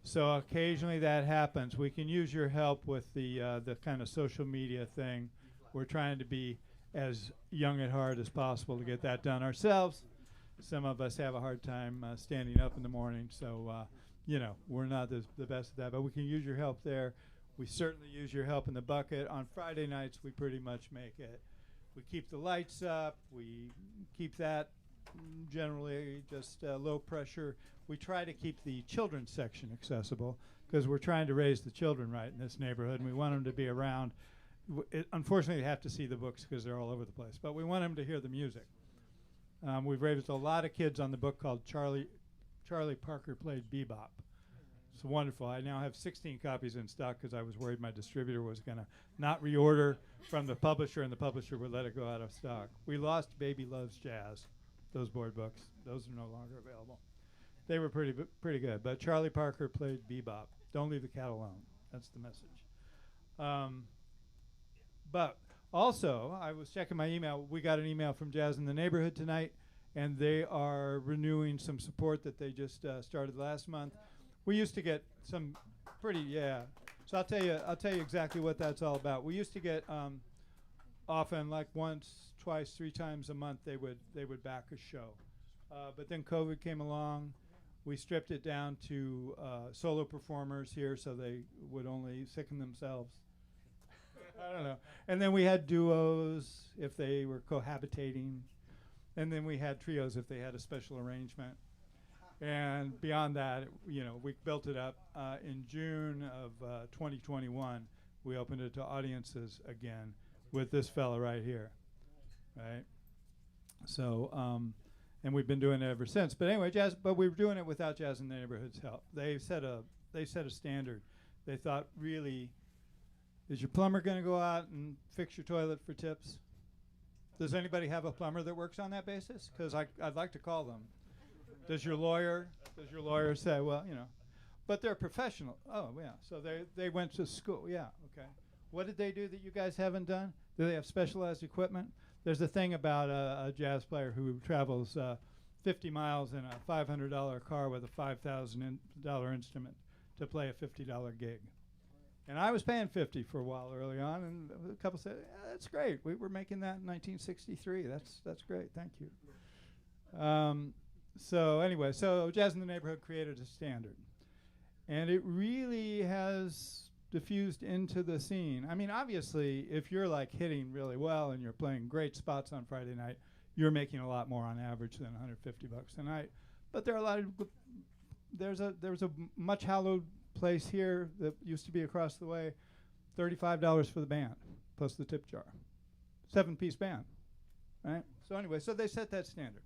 So occasionally that happens. We can use your help with the kind of social media thing. We're trying to be as young at heart as possible to get that done ourselves. Some of us have a hard time standing up in the morning, so you know, we're not the best at that, but we can use your help there. We certainly use your help in the bucket. On Friday nights, we pretty much make it. We keep the lights up. We keep that generally just low pressure. We try to keep the children's section accessible because we're trying to raise the children right in this neighborhood, and we want them to be around. Unfortunately, you have to see the books because they're all over the place, but we want them to hear the music. We've raised a lot of kids on the book called Charlie Parker Played Bebop. It's wonderful. I now have 16 copies in stock because I was worried my distributor was going to not reorder from the publisher and the publisher would let it go out of stock. We lost Baby Loves Jazz, those board books. Those are no longer available. They were pretty good. But Charlie Parker Played Bebop. Don't leave the cat alone. That's the message. But also, I was checking my email. We got an email from Jazz in the Neighborhood tonight, and they are renewing some support that they just started last month. We used to get some So I'll tell you exactly what that's all about. We used to get often, like once, twice, 3 times a month, they would back a show. But then COVID came along. We stripped it down to solo performers here, so they would only sicken themselves. I don't know. And then we had duos if they were cohabitating. And then we had trios if they had a special arrangement. And beyond that, you know, we built it up. In June of 2021, we opened it to audiences again with this fella right here, right? So, and we've been doing it ever since. But anyway, but we were doing it without Jazz in the Neighborhood's help. They set a standard. They thought, really, is your plumber going to go out and fix your toilet for tips? Does anybody have a plumber that works on that basis? Because I'd like to call them. Does your lawyer say, well, you know, but they're professional. Oh, yeah. So they went to school. Yeah, okay. What did they do that you guys haven't done? Do they have specialized equipment? There's a thing about a jazz player who travels 50 miles in a $500 car with a $5,000 instrument to play a $50 gig. And I was paying $50 for a while early on, and a couple said, yeah, that's great. We were making that in 1963. That's great. Thank you. So anyway, so Jazz in the Neighborhood created a standard. And it really has diffused into the scene. I mean, obviously, if you're like hitting really well and you're playing great spots on Friday night, you're making a lot more on average than $150 a night. But there are a lot of there's a much hallowed place here that used to be across the way, $35 for the band plus the tip jar, 7-piece band, right? So anyway, so they set that standard.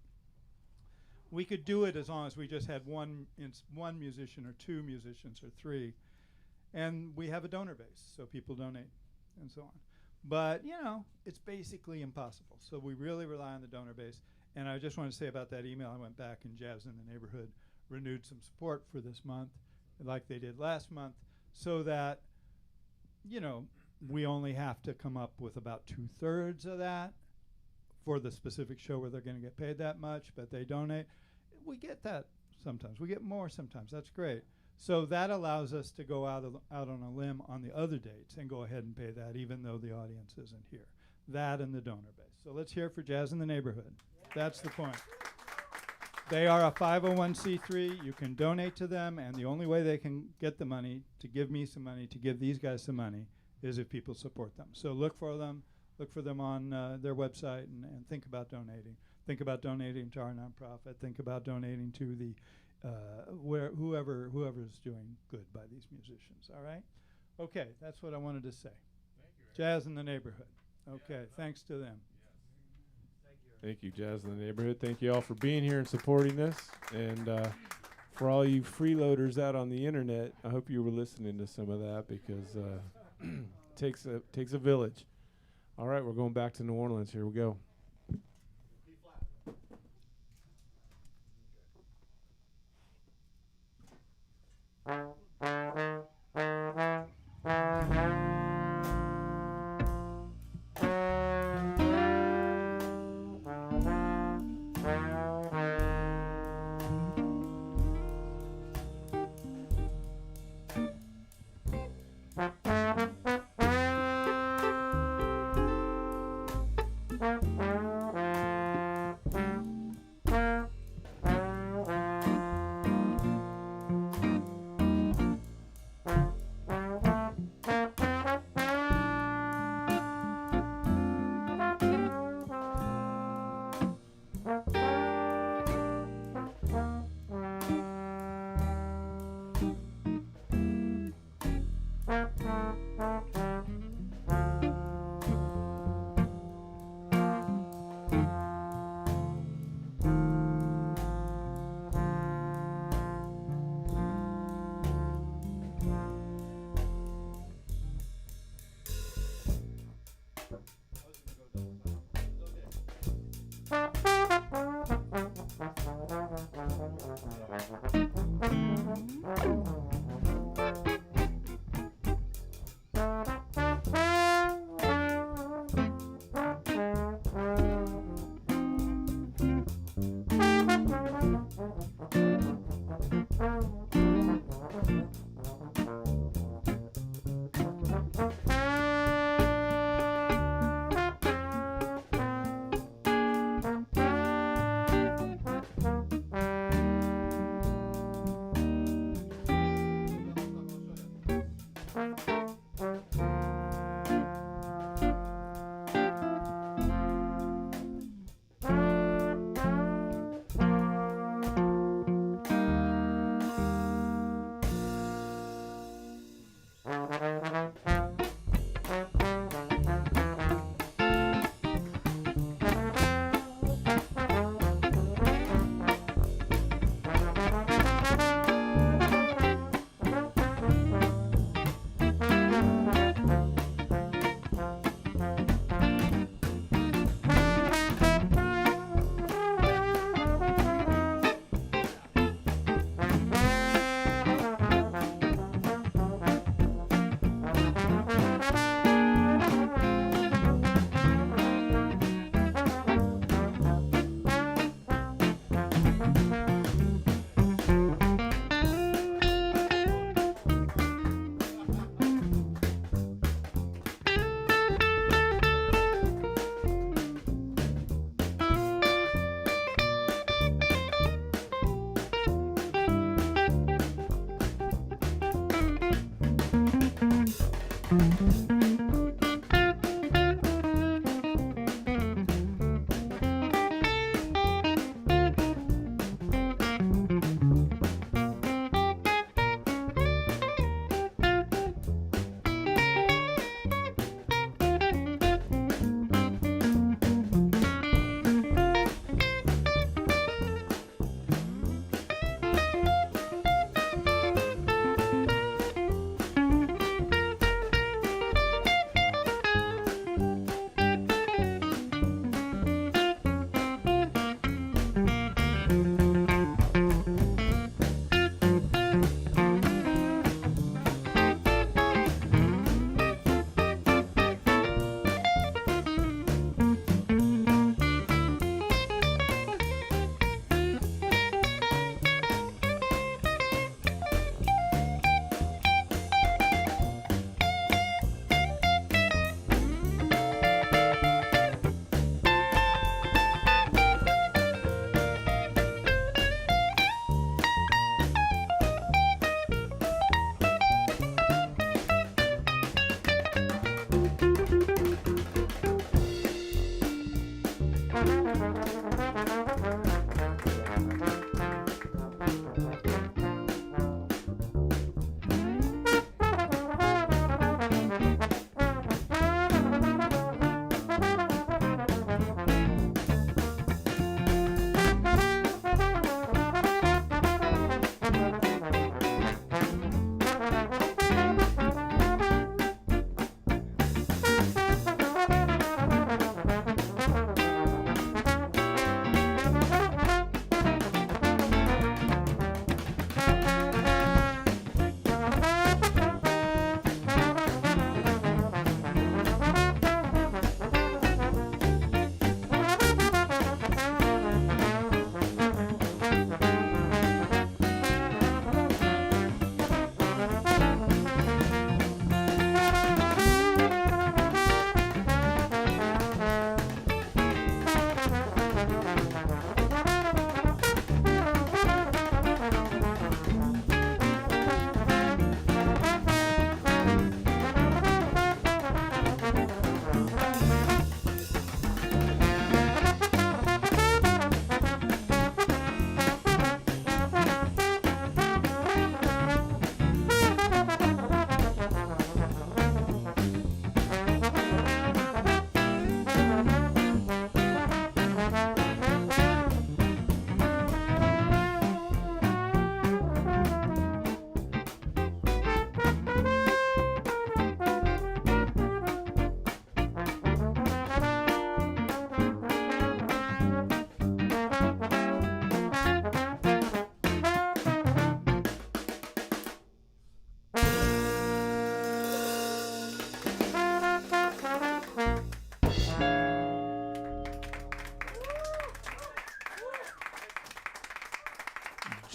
We could do it as long as we just had one musician or 2 musicians or 3, and we have a donor base, so people donate and so on. But you know, it's basically impossible. So we really rely on the donor base. And I just want to say about that email, I went back and Jazz in the Neighborhood renewed some support for this month, like they did last month, so that, you know, we only have to come up with about 2/3 of that for the specific show where they're going to get paid that much, but they donate. We get that sometimes. We get more sometimes. That's great. So that allows us to go out on a limb on the other dates and go ahead and pay that, even though the audience isn't here. That and the donor base. So let's hear it for Jazz in the Neighborhood. That's the point. They are a 501c3. You can donate to them, and the only way they can get the money, to give me some money, to give these guys some money, is if people support them. So look for them on their website and think about donating. Think about donating to our nonprofit. Think about donating to the whoever's doing good by these musicians. All right? Okay, that's what I wanted to say. Thank you. Jazz in the Neighborhood. Okay, thanks to them. Thank you, Jazz in the Neighborhood. Thank you all for being here and supporting this. And for all you freeloaders out on the internet, I hope you were listening to some of that, because it takes a village. All right, we're going back to New Orleans. Here we go.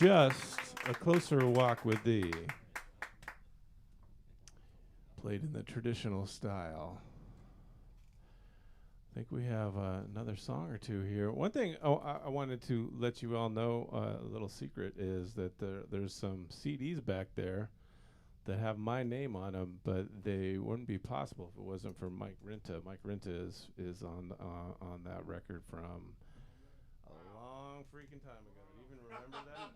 just a closer walk with thee. Played in the traditional style. I think we have another song or two here. One thing I wanted to let you all know, a little secret, is that there's some CDs back there that have my name on them, but they wouldn't be possible if it wasn't for Mike Rinta. Mike Rinta is on that record from a long freaking time ago. Do you even remember that?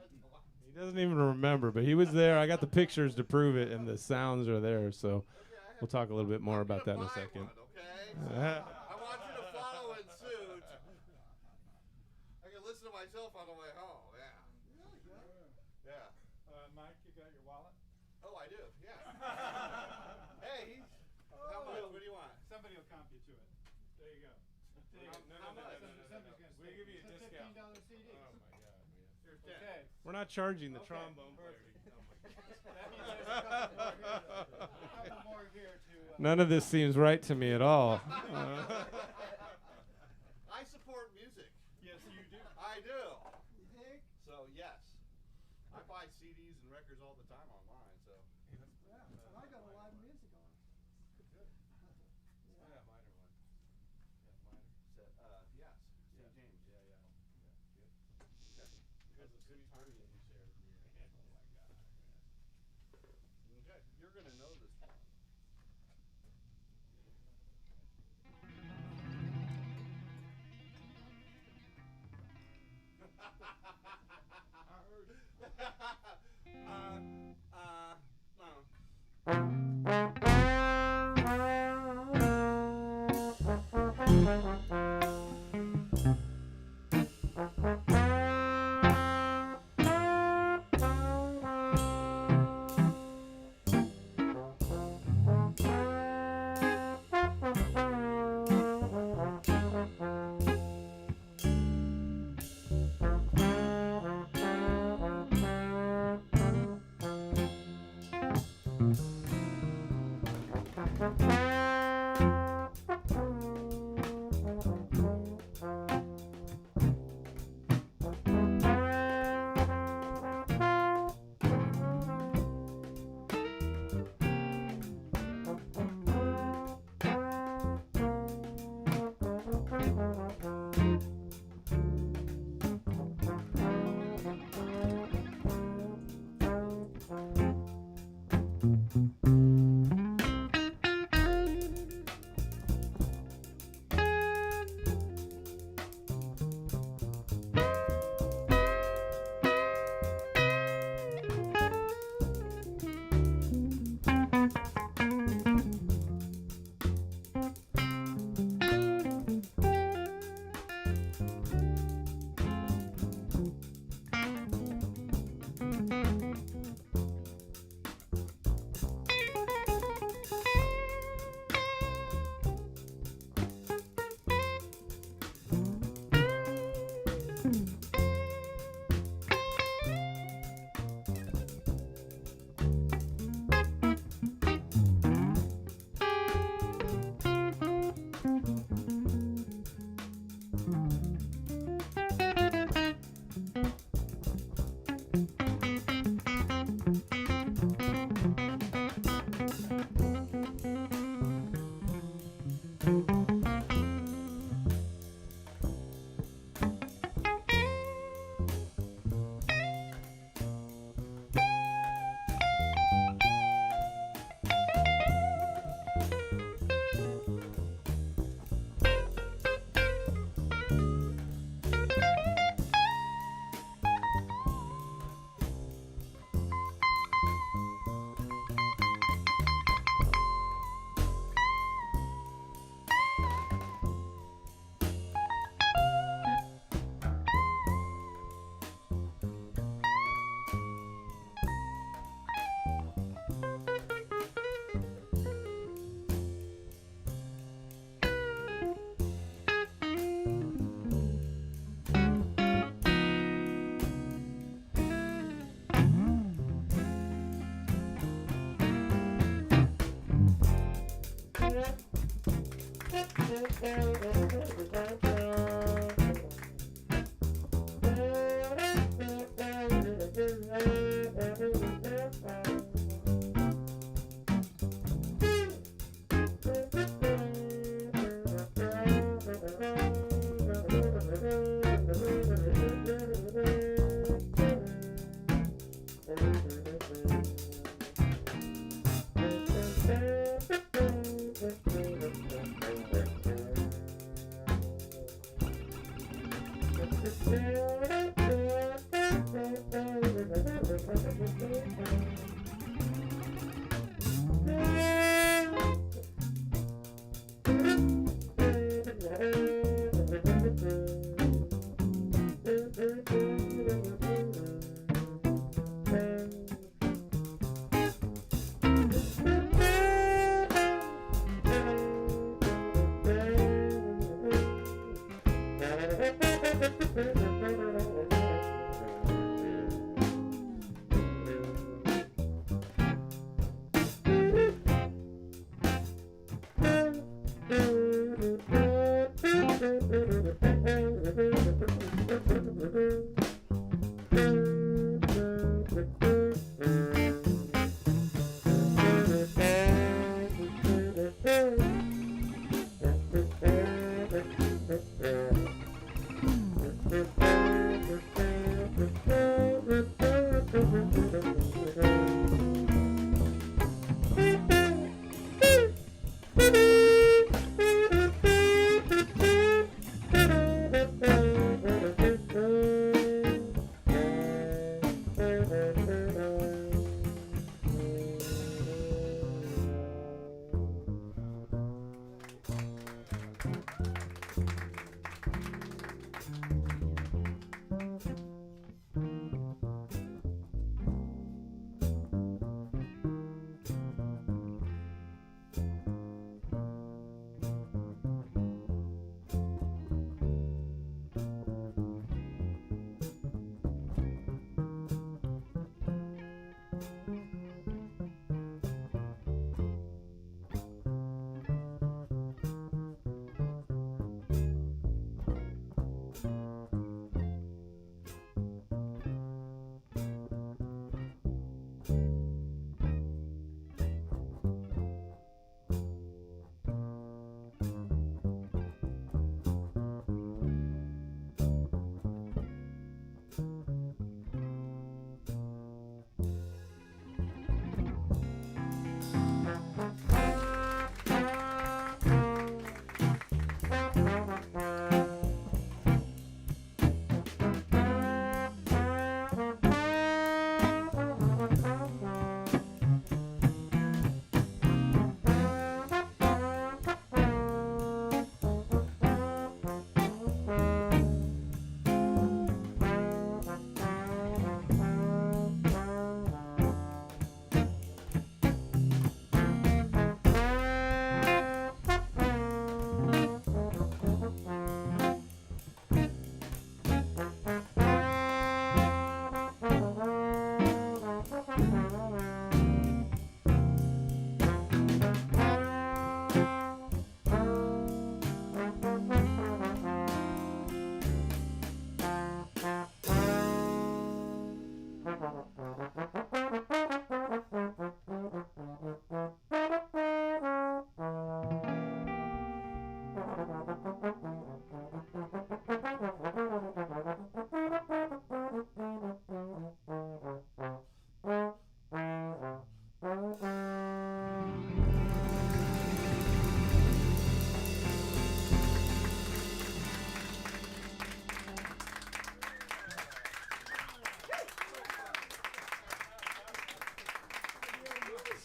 He doesn't even remember, but he was there. I got the pictures to prove it, and the sounds are there. So we'll talk a little bit more about that in a second. I want you to follow in suit. I can listen to myself on the way home. Yeah. Yeah. Mike, you got your wallet? Oh, I do. Yeah. Hey, how much? What do you want? Somebody will comp you to it. There you go. How much? Somebody's gonna We'll give you a discount. $15 CD. Oh my God, man. Here's Okay. We're not charging the Okay, trombone player. perfect. Oh my God. That means there's a couple more here to. None of this seems right to me at all. I support music. Yes, you do. I do. So yes, I buy CDs and records all the time online. So I got a lot of music on. yes, St. James. Okay, you're gonna know this one.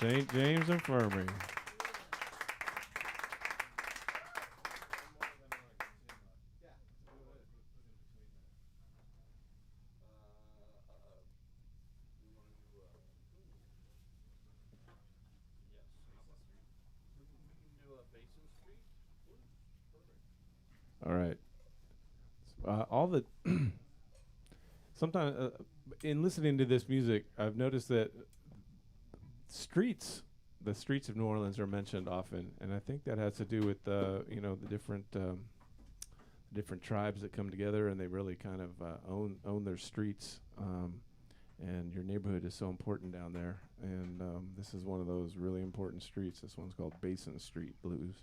St. James Infirmary. All right. All the sometimes in listening to this music, I've noticed that the streets of New Orleans are mentioned often, and I think that has to do with the different tribes that come together, and they really kind of own their streets. And your neighborhood is so important down there, and this is one of those really important streets. This one's called Basin Street Blues.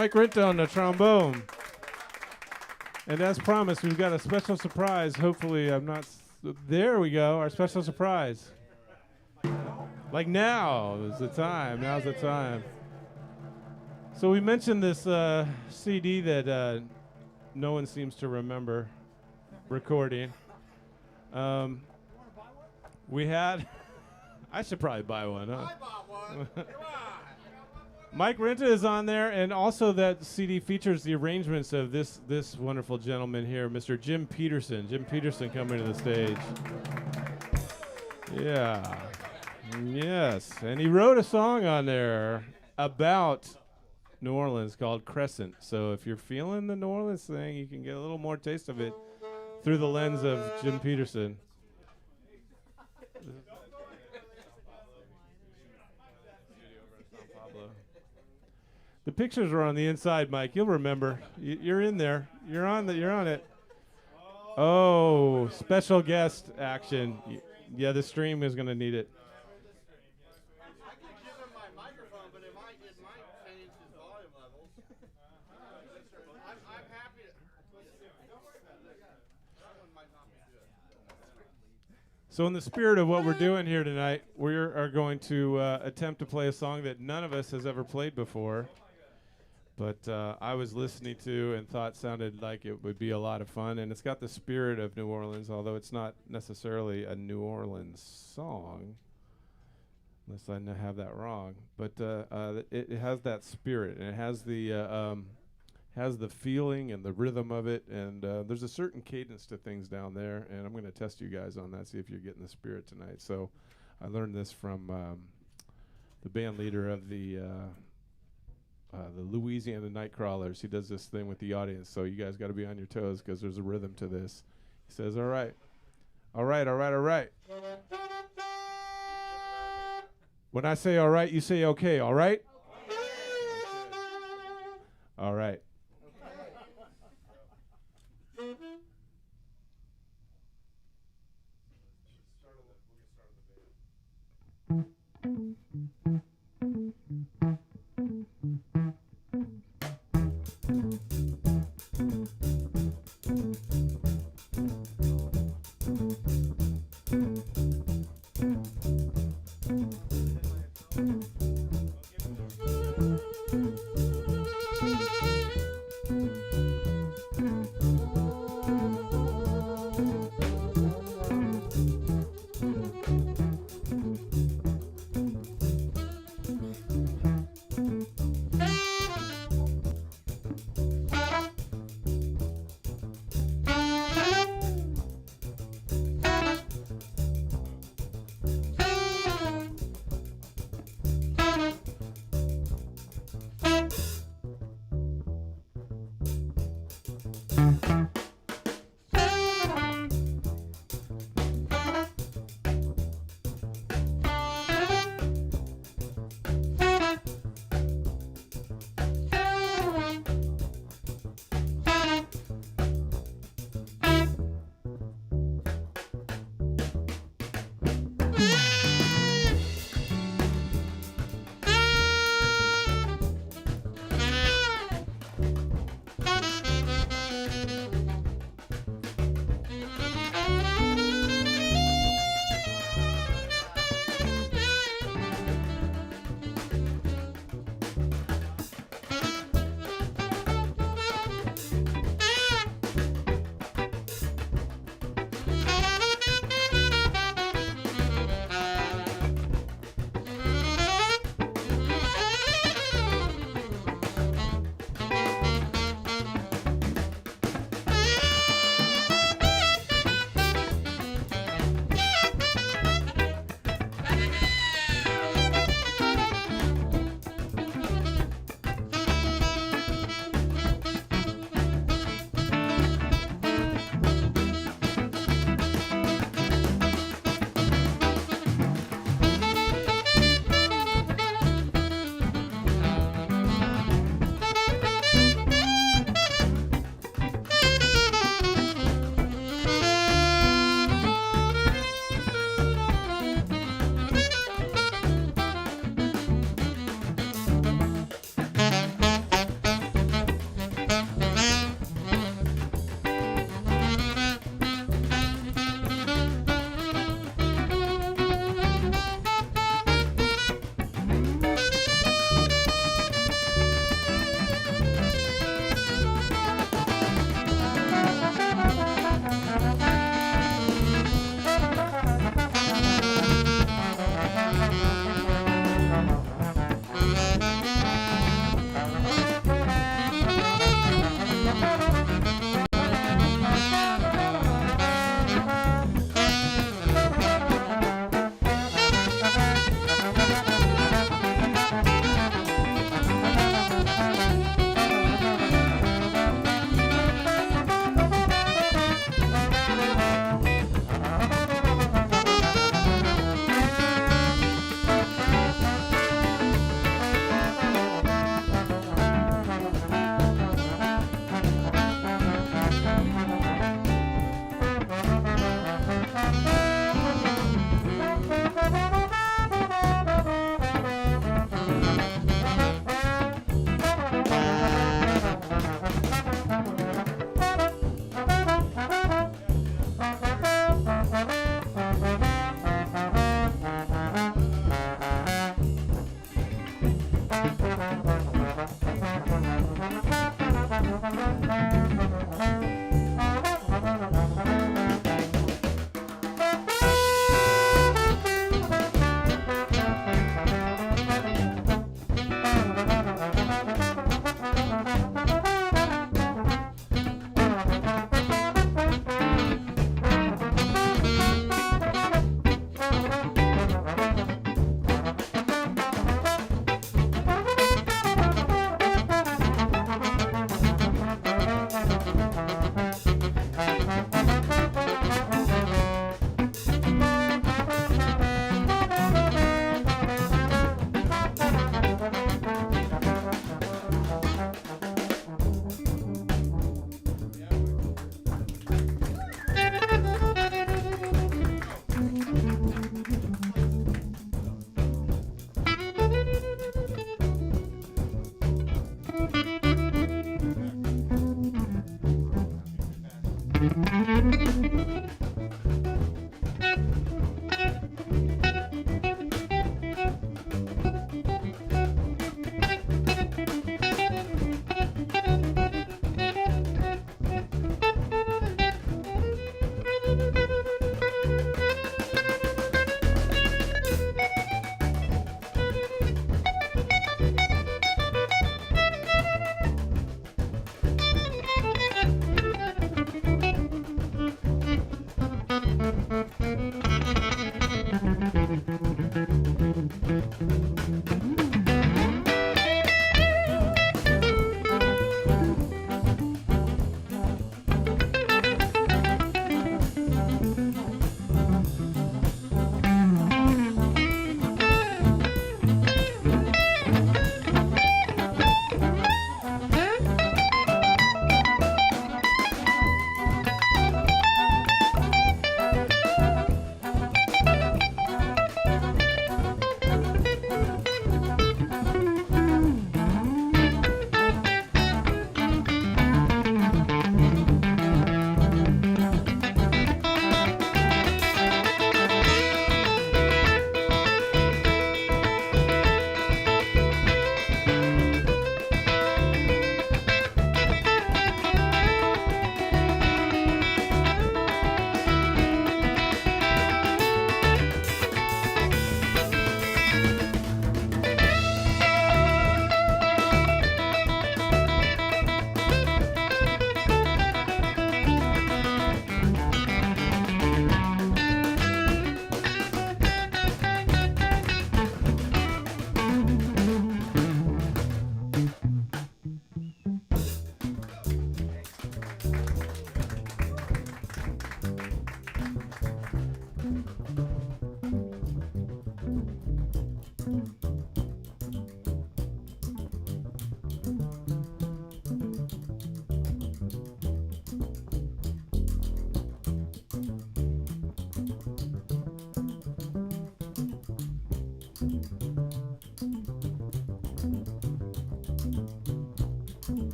Mike Rinta on the trombone. And as promised, we've got a special surprise. Hopefully, I'm not. There we go, our special surprise. Like now is the time. Now's the time. So we mentioned this CD that no one seems to remember recording. We had. I should probably buy one, huh? I bought one. Come on. Mike Rinta is on there, and also that CD features the arrangements of this wonderful gentleman here, Mr. Jim Peterson. Jim Peterson coming to the stage. Yeah. Yes. And he wrote a song on there about New Orleans called Crescent. So if you're feeling the New Orleans thing, you can get a little more taste of it through the lens of Jim Peterson. The pictures are on the inside, Mike. You'll remember. You're in there. You're on it. Oh, special guest action. Yeah, the stream is going to need it. I could give him my microphone, but it might change his volume levels. I'm happy to. Don't worry about it. That one might not be good. So in the spirit of what we're doing here tonight, we are going to attempt to play a song that none of us has ever played before. But I was listening to and thought sounded like it would be a lot of fun. And it's got the spirit of New Orleans, although it's not necessarily a New Orleans song, unless I have that wrong. But it has that spirit, and it has the feeling and the rhythm of it. And there's a certain cadence to things down there. And I'm going to test you guys on that, see if you're getting the spirit tonight. So I learned this from the band leader of the Louisiana Nightcrawlers. He does this thing with the audience, so you guys got to be on your toes because there's a rhythm to this. He says, all right. When I say all right, you say okay, all right? All right.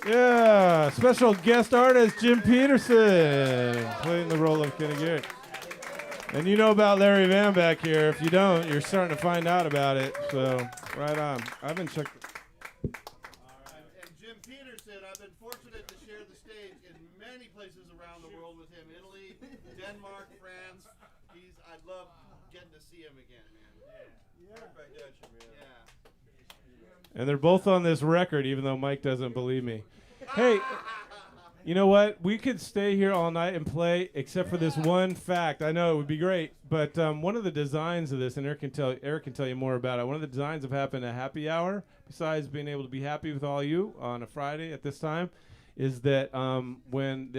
Yeah, special guest artist Jim Peterson playing the role of Kenny Garrett. And you know about Larry Vann back here. If you don't, you're starting to find out about it. So, right on. I've been checking. And Jim Peterson, I've been fortunate to share the stage in many places around the world with him. Italy, Denmark, France. I love getting to see him again, man. Yeah. And they're both on this record, even though Mike doesn't believe me. Hey, you know what? We could stay here all night and play, except for this one fact. I know it would be great, but one of the designs of this, and Eric can tell you more about it. One of the designs of happened at happy hour, besides being able to be happy with all you on a Friday at this time, is that when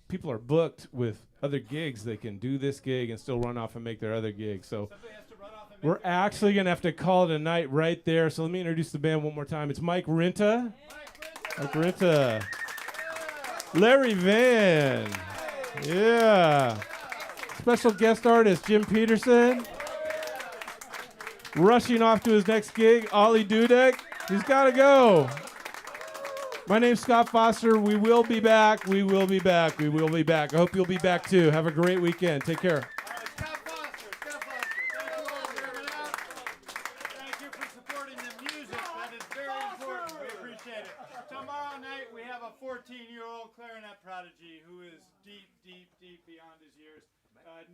people are booked with other gigs, they can do this gig and still run off and make their other gig. So we're actually going to have to call it a night right there. So let me introduce the band one more time. It's Mike Rinta. Mike Rinta. Larry Vann. Yeah. Special guest artist Jim Peterson. Rushing off to his next gig, Ollie Dudek. He's got to go. My name's Scott Foster. We will be back. We will be back. We will be back. I hope you'll be back too. Have a great weekend. Take care. Scott Foster. Thank you all for coming out. Thank you for supporting the music. That is very important. We appreciate it. Tomorrow night we have a 14-year-old clarinet prodigy who is deep, deep, deep beyond his years.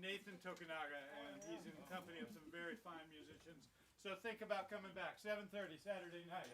Nathan Tokunaga, and he's in company of some very fine musicians. So think about coming back. 7:30 Saturday night.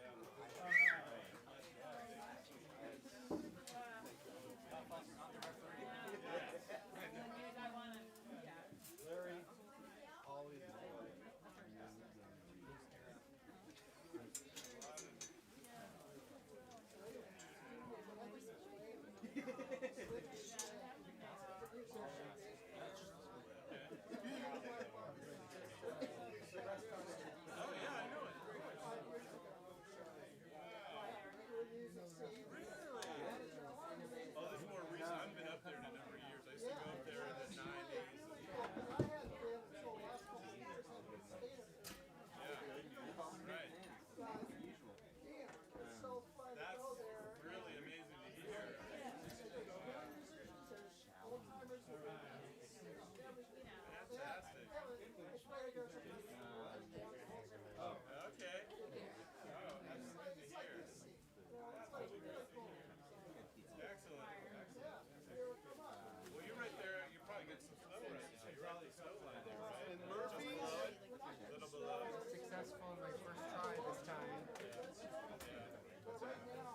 Successful in my first try this time.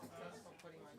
Successful putting my